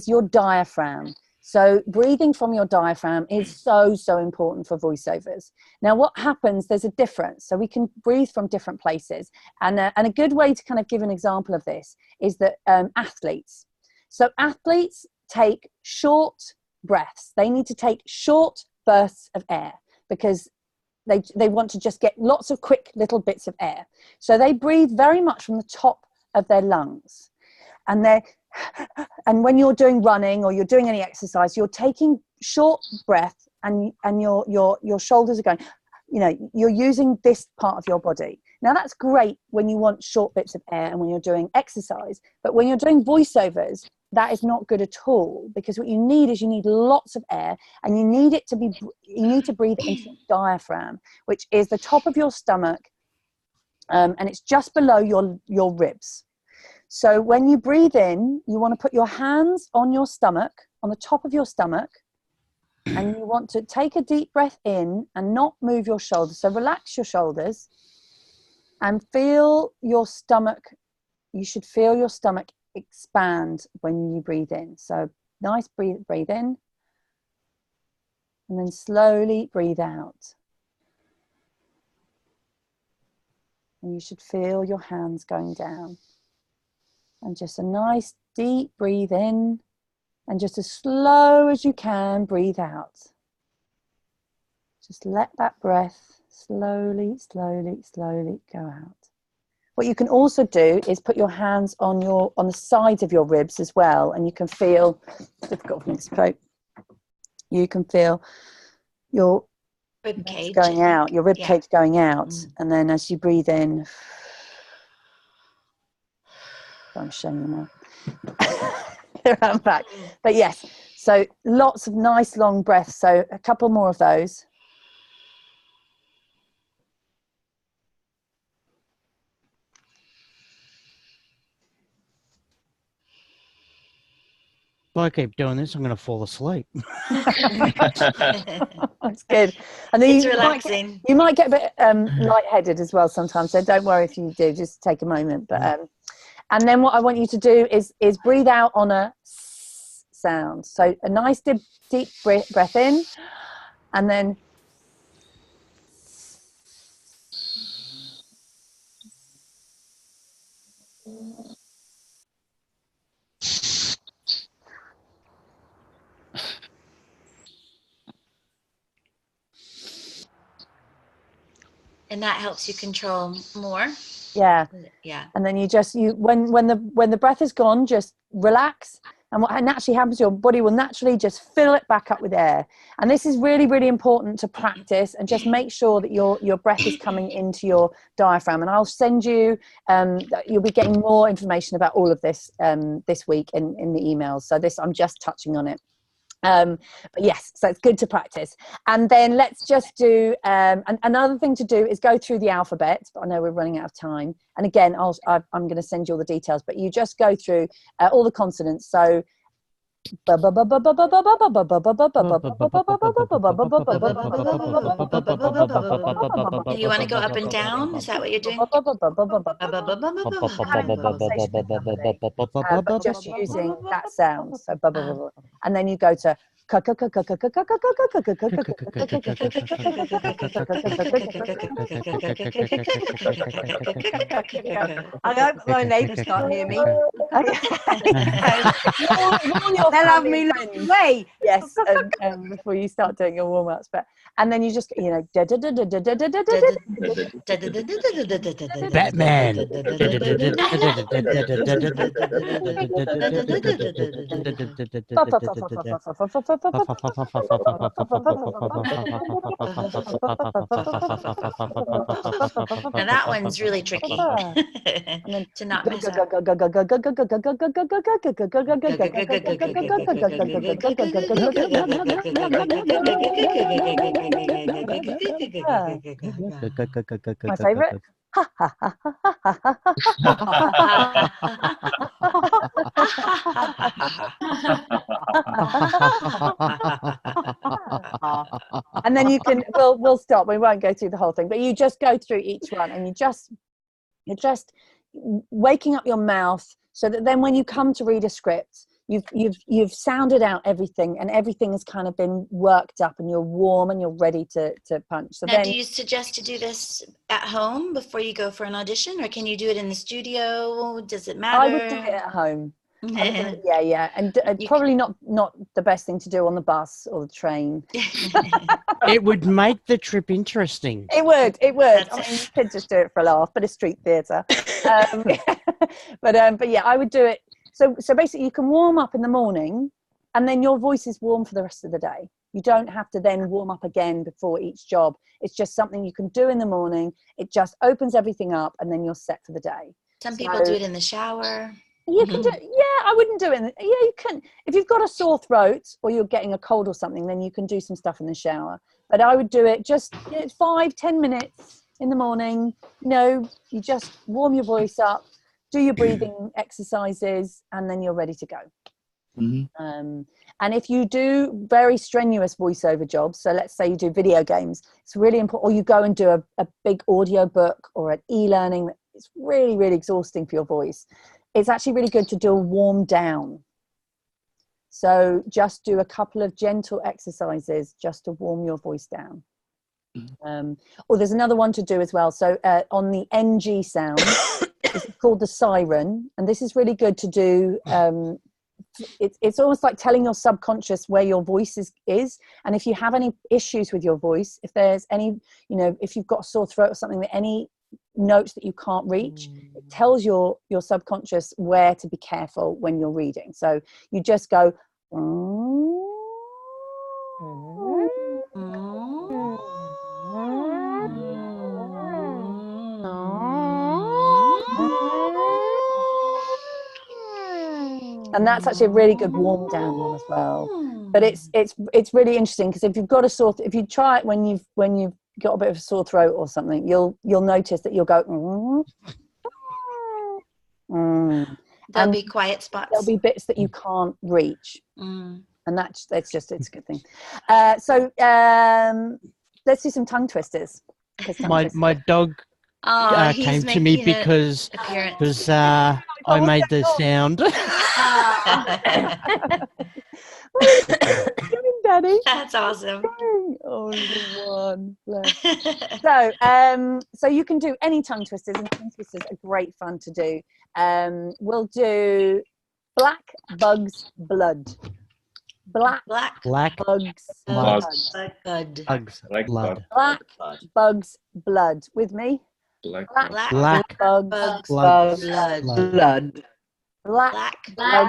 your diaphragm. So breathing from your diaphragm is so important for voiceovers. Now what happens, there's a difference. So we can breathe from different places. And a good way to kind of give an example of this is that athletes. So athletes take short breaths. They need to take short bursts of air because they want to just get lots of quick little bits of air. So they breathe very much from the top of their lungs. And when you're doing running or you're doing any exercise, you're taking short breath and your shoulders are going, you know, you're using this part of your body. Now that's great when you want short bits of air and when you're doing exercise, but when you're doing voiceovers, that is not good at all, because what you need is you need lots of air, and you need to breathe it into the diaphragm, which is the top of your stomach, and it's just below your ribs. So when you breathe in, you want to put your hands on your stomach, on the top of your stomach, and you want to take a deep breath in and not move your shoulders. So relax your shoulders and feel your stomach. You should feel your stomach expand when you breathe in. So nice breathe in, and then slowly breathe out. And you should feel your hands going down. And just a nice deep breathe in, and just as slow as you can breathe out. Just let that breath slowly, slowly, slowly go out. What you can also do is put your hands on the sides of your ribs as well, and you can feel, difficult for me to spoke, you can feel your rib cage going out, your rib cage going out, and then as you breathe in, I'm showing you now. There I'm back. But yes, so lots of nice long breaths. So a couple more of those. If I keep doing this, I'm going to fall asleep. That's good. And then it's relaxing. You might get a bit lightheaded as well sometimes. So don't worry if you do. Just take a moment. But and then what I want you to do is breathe out on a s sound. So a nice deep breath in, and then and that helps you control more. Yeah. And then when the breath is gone, just relax, and what naturally happens, your body will naturally just fill it back up with air. And this is really, really important to practice, and just make sure that your breath is coming into your diaphragm. And I'll send you, you'll be getting more information about all of this this week in the emails. So I'm just touching on it. But yes, so it's good to practice. And then let's just do another thing to do is go through the alphabet, but I know we're running out of time, and again I'm going to send you all the details, but you just go through all the consonants. So do you want to go up and down? Is that what you're doing? Just using that sound. So and then you go to and I hope my neighbours can't hear me. They'll have me locked away. Yes, before you start doing your warm-ups. And then you just, Batman. Now that one's really tricky to not mess up. My favorite. And then you can, we'll stop. We won't go through the whole thing, but you just go through each one, and you're just waking up your mouth so that then when you come to read a script, you've sounded out everything, and everything has kind of been worked up, and you're warm and you're ready to punch. So now, do you suggest to do this at home before you go for an audition, or can you do it in the studio? Does it matter? I would do it at home. Yeah, and probably not the best thing to do on the bus or the train. It would make the trip interesting. It would. I mean, you could just do it for a laugh, but a street theatre. But yeah, I would do it. So basically, you can warm up in the morning, and then your voice is warm for the rest of the day. You don't have to then warm up again before each job. It's just something you can do in the morning. It just opens everything up, and then you're set for the day. Some people do it in the shower. You can do it. Yeah, I wouldn't do it. You can. If you've got a sore throat or you're getting a cold or something, then you can do some stuff in the shower. But I would do it just 5-10 minutes in the morning. You just warm your voice up, do your breathing exercises, and then you're ready to go. And if you do very strenuous voiceover jobs, so let's say you do video games, it's really important, or you go and do a big audio book or an e-learning, it's really, really exhausting for your voice. It's actually really good to do a warm down. So just do a couple of gentle exercises just to warm your voice down. Or there's another one to do as well. So on the NG sound, it's called the siren. And this is really good to do it's almost like telling your subconscious where your voice is. And if you have any issues with your voice, if there's any, if you've got a sore throat or something, that any notes that you can't reach, it tells your subconscious where to be careful when you're reading. So you just go and that's actually a really good warm down one as well. But it's really interesting, because if you've got if you try it when you've got a bit of a sore throat or something, you'll notice that you'll go There'll be quiet spots. There'll be bits that you can't reach, and it's a good thing. So let's do some tongue twisters. My dog came to me because I made the sound. Daddy. That's awesome. Oh, little one. So you can do any tongue twisters, and tongue twisters are great fun to do. We'll do black bugs blood. Black bugs blood. Black bugs blood. With me? Black bugs blood. Black bugs blood. Black bugs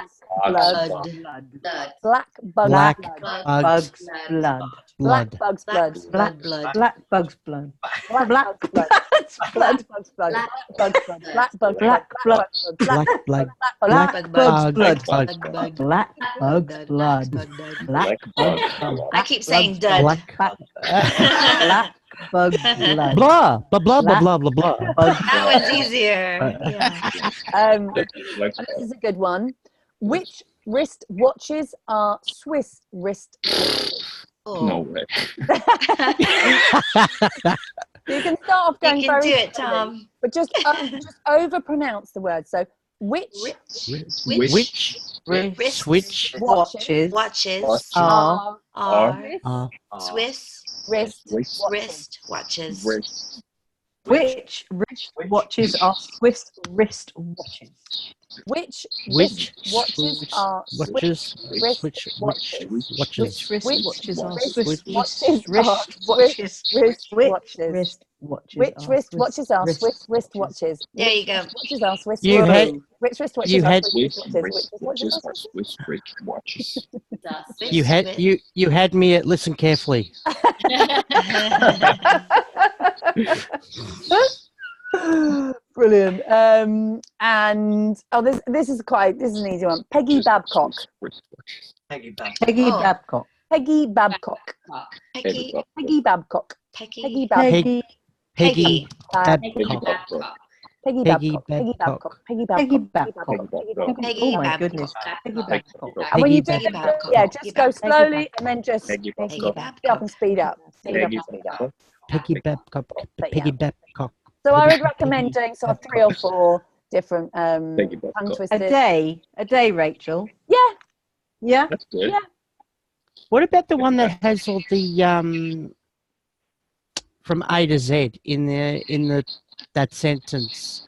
blood. Black bugs blood. Black bugs blood. Black bugs blood. Black bugs blood. Black bugs blood. Black bugs blood. I keep saying dud. Black bugs blood. Blah blah blah blah blah blah blah. That one's easier. Yeah. This is a good one. Which wrist watches are Swiss wrist watches? No way. You can start off going You can very do it, Tom. but just over pronounce the word. So which Which switch watches are Swiss Swiss wrist wrist watches? Which wrist watches are Swiss wrist watches? Which Which watches are watches wrist which watches? watches Wrist watches are Swiss Swiss watches? wrist watches. Wrist watches. Wrist watches. Which wrist watches are Swiss wrist watches? There you go. Watches are Swiss. You had Which wrist watches you are had- Swiss Swiss watches? Which watches watches are are Swiss watches. you had me at listen carefully. Brilliant. And this is an easy one. Peggy Babcock. Peggy Babcock. Peggy Babcock. Peggy. Peggy Babcock. Peggy. Peggy Peggy Babcock. Peggy Babcock. Peggy Babcock. Peggy Babcock. Oh my goodness. Peggy Babcock. And when you do Peggy it, Babcock. just go slowly and then just Peggy Peggy Babcock. speed up and speed up. Peggy Speed up. Babcock. Peggy Babcock. Peggy Babcock. So I would recommend doing sort of 3 or 4 different Peggy Babcock. tongue A twisters. day, Rachel. Yeah. Yeah. That's good. Yeah. What about the one that has all the from A to Z in that sentence?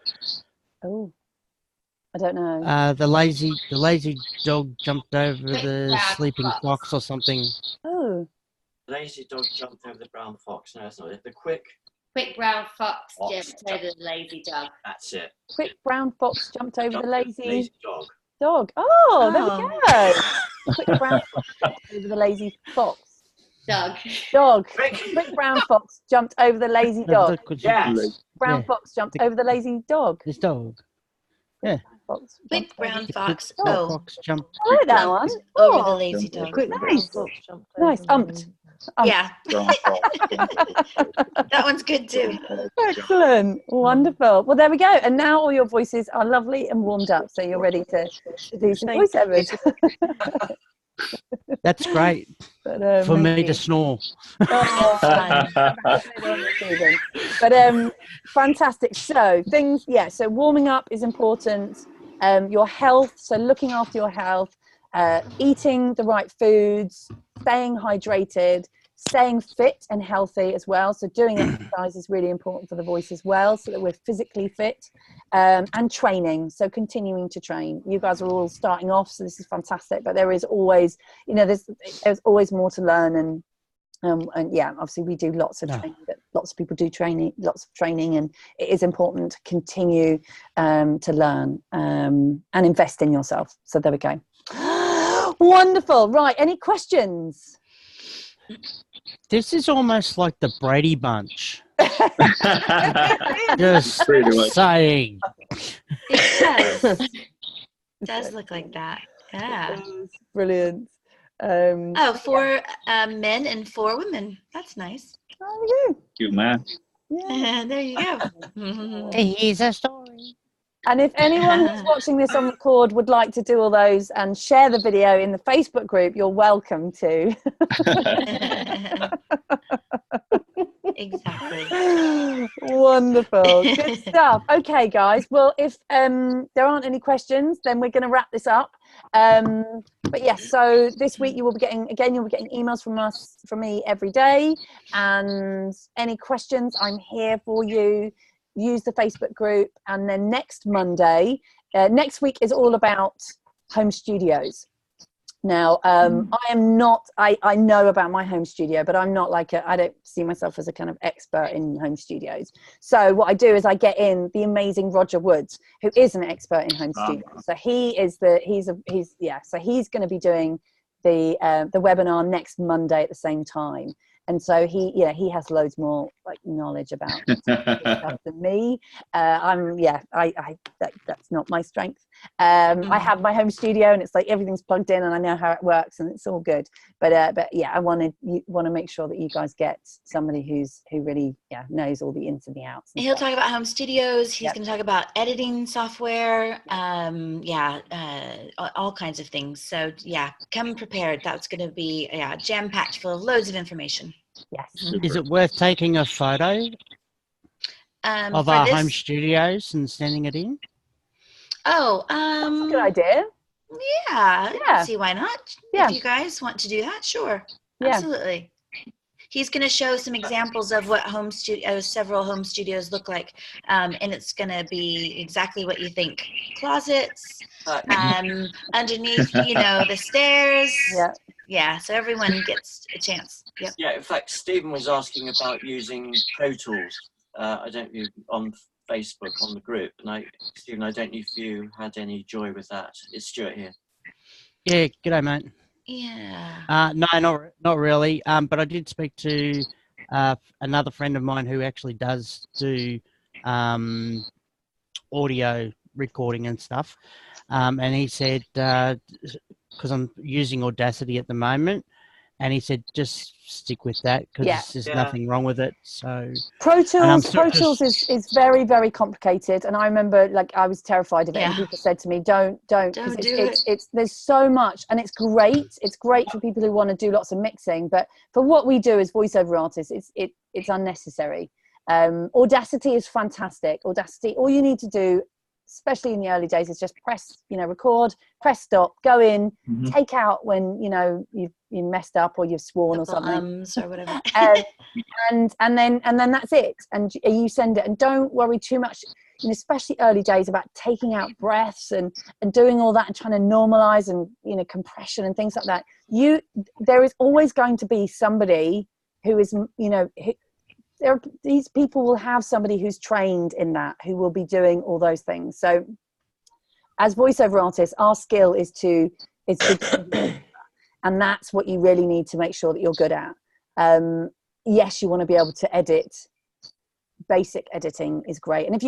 Oh, I don't know. The lazy dog jumped over the sleeping fox or something. Oh, Lazy dog jumped over the brown fox. No, that's not it. The quick. Quick brown fox Fox jumped over the lazy dog. That's it. quick brown fox jumped over the Jumped lazy dog. dog. Oh, there we go. Quick brown fox jumped over the lazy fox. Dog. Quick brown fox jumped over the lazy dog. Yes. Brown Yeah. fox jumped over the lazy dog. This dog. Fox Quick jumped brown over- fox. The Oh, fox jumped. I like that one. over the Oh, lazy dog. Quick Nice. fox jumped nice. over Umped. Yeah, Brown fox. that one's good too. Excellent. Wonderful. Well, there we go. And now all your voices are lovely and warmed up. So you're ready to do some voiceovers. That's great But, for me thank to you. snore. Oh, but fantastic. So things, so warming up is important. Your health, so looking after your health, eating the right foods, staying hydrated, staying fit and healthy as well. So doing exercise is really important for the voice as well, so that we're physically fit. and training. So continuing to train. You guys are all starting off, so this is fantastic. But there is always, there's always more to learn. And yeah, obviously we do lots of training. Lots of people do lots of training, and it is important to continue to learn and invest in yourself. So there we go. Wonderful. Right. Any questions? This is almost like the Brady Bunch. Just saying. It does. It does look like that. Yeah. Brilliant. 4 men and 4 women. That's nice. Oh, Cute man. yeah. There you go. Here's a story. And if anyone who's watching this on record would like to do all those and share the video in the Facebook group, you're welcome to. Exactly. Wonderful. Good stuff. Okay, guys. Well, if there aren't any questions, then we're going to wrap this up. But yes, so this week you'll be getting emails from me every day. And any questions, I'm here for you. Use the Facebook group. And then next Monday, next week is all about home studios. Now, I know about my home studio, but I'm not I don't see myself as a kind of expert in home studios. So what I do is I get in the amazing Roger Woods, who is an expert in home studios. So he's going to be doing the webinar next Monday at the same time. And so he has loads more knowledge about stuff than me. That's not my strength. I have my home studio, and it's like everything's plugged in, and I know how it works, and it's all good. But yeah, I want to make sure that you guys get somebody who really knows all the ins and the outs. He'll talk about home studios. He's going to talk about editing software. All kinds of things. So yeah, come prepared. That's going to be jam-packed full of loads of information. Yes. Is it worth taking a photo of our home studios and sending it in? Oh, that's a good idea. Yeah, I don't see why not. Yeah. If you guys want to do that, sure. Yeah. Absolutely. He's going to show some examples of what several home studios look like, and it's going to be exactly what you think. Closets, underneath, the stairs. Yeah, so everyone gets a chance. Yep. Yeah, in fact, Stephen was asking about using Pro Tools. I don't know, on Facebook, on the group. And Stephen, I don't know if you had any joy with that. It's Stuart here. Yeah, g'day, mate. Yeah. No, not really. But I did speak to another friend of mine who actually does do audio recording and stuff. And he said, because I'm using Audacity at the moment, and he said just stick with that because there's nothing wrong with it. So Pro Tools is very, very complicated, and I remember I was terrified of it, and people said to me, "Don't because it's there's so much, and it's great. It's great for people who want to do lots of mixing, but for what we do as voiceover artists, it's unnecessary. Audacity is fantastic. Audacity, all you need to do, especially in the early days, is just press, record, press stop, go in, take out when you messed up or you've sworn or something, or whatever, and then that's it, and you send it. And don't worry too much, especially early days, about taking out breaths and doing all that and trying to normalize and compression and things like that. There is always going to be somebody who is these people will have somebody who's trained in that, who will be doing all those things. So as voiceover artists, our skill is to and that's what you really need to make sure that you're good at. Yes, you want to be able to edit. Basic editing is great, and if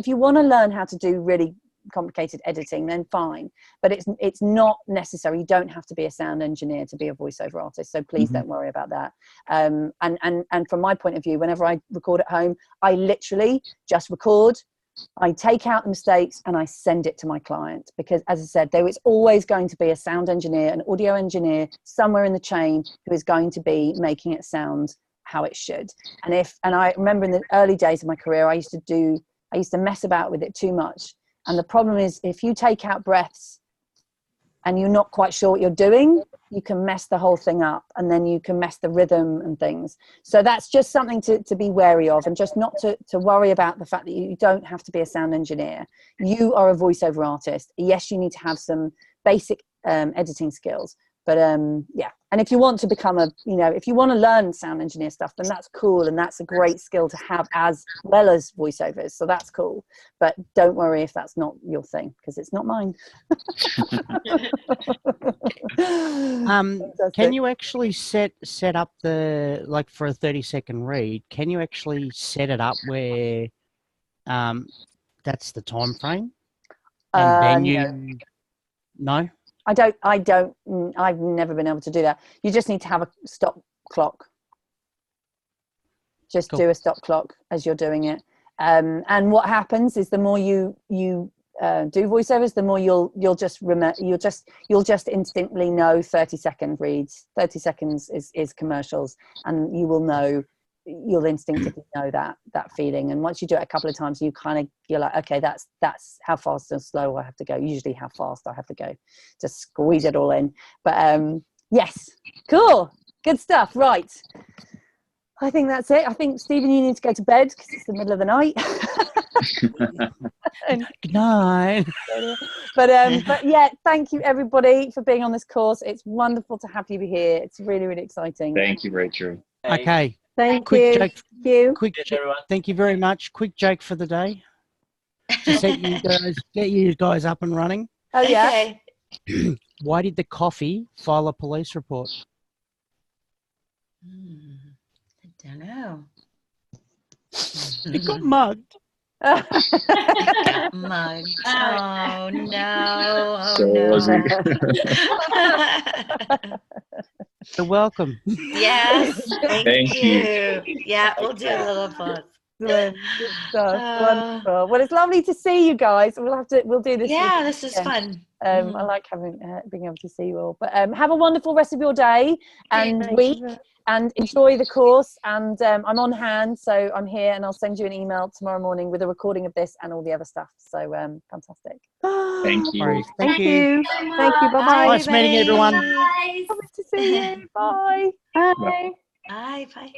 you want to learn how to do really complicated editing, then fine, but it's not necessary. You don't have to be a sound engineer to be a voiceover artist, so please don't worry about that. And from my point of view, whenever I record at home, I literally just record, I take out the mistakes, and I send it to my client, because as I said, there is always going to be a sound engineer, an audio engineer somewhere in the chain who is going to be making it sound how it should. And I remember in the early days of my career, I used to mess about with it too much. And the problem is, if you take out breaths and you're not quite sure what you're doing, you can mess the whole thing up, and then you can mess the rhythm and things. So that's just something to be wary of, and just not to worry about the fact that you don't have to be a sound engineer. You are a voiceover artist. Yes, you need to have some basic editing skills, but yeah. And if you want to become if you want to learn sound engineer stuff, then that's cool, and that's a great skill to have as well as voiceovers. So that's cool. But don't worry if that's not your thing, because it's not mine. Can you actually set up the, like, for a 30-second read? Can you actually set it up where that's the time frame, and then you no? I've never been able to do that. You just need to have a stop clock. Just do a stop clock as you're doing it. And what happens is the more you do voiceovers, the more you'll just instantly know 30-second reads. 30 seconds is commercials, and you'll instinctively know that feeling. And once you do it a couple of times, you're like, okay, that's how fast and slow I have to go, usually how fast I have to go to squeeze it all in. But yes, cool, good stuff. Right, I think that's it. I think, Stephen, you need to go to bed because it's the middle of the night. Good night. But yeah, thank you everybody for being on this course. It's wonderful to have you here. It's really, really exciting. Thank you, Rachel. Okay. Thank you. Thank you very much. Quick joke for the day. To get you guys up and running. Oh yeah. Okay. Why did the coffee file a police report? I don't know. It got mugged. Mugged. Oh no. Oh So was no. Oh. You're welcome. Yes. Thank you. Yeah, we'll do a little pause. Excellent. Good stuff. Wonderful. Well, it's lovely to see you guys. We'll do this. Yeah, this is fun. I like being able to see you all. But have a wonderful rest of your day and week, and enjoy the course. And I'm on hand, so I'm here, and I'll send you an email tomorrow morning with a recording of this and all the other stuff. So fantastic. Thank you. Thank you. Thank you. Bye-bye. Nice meeting everyone. Nice to see you. Bye. Bye. Bye. Bye.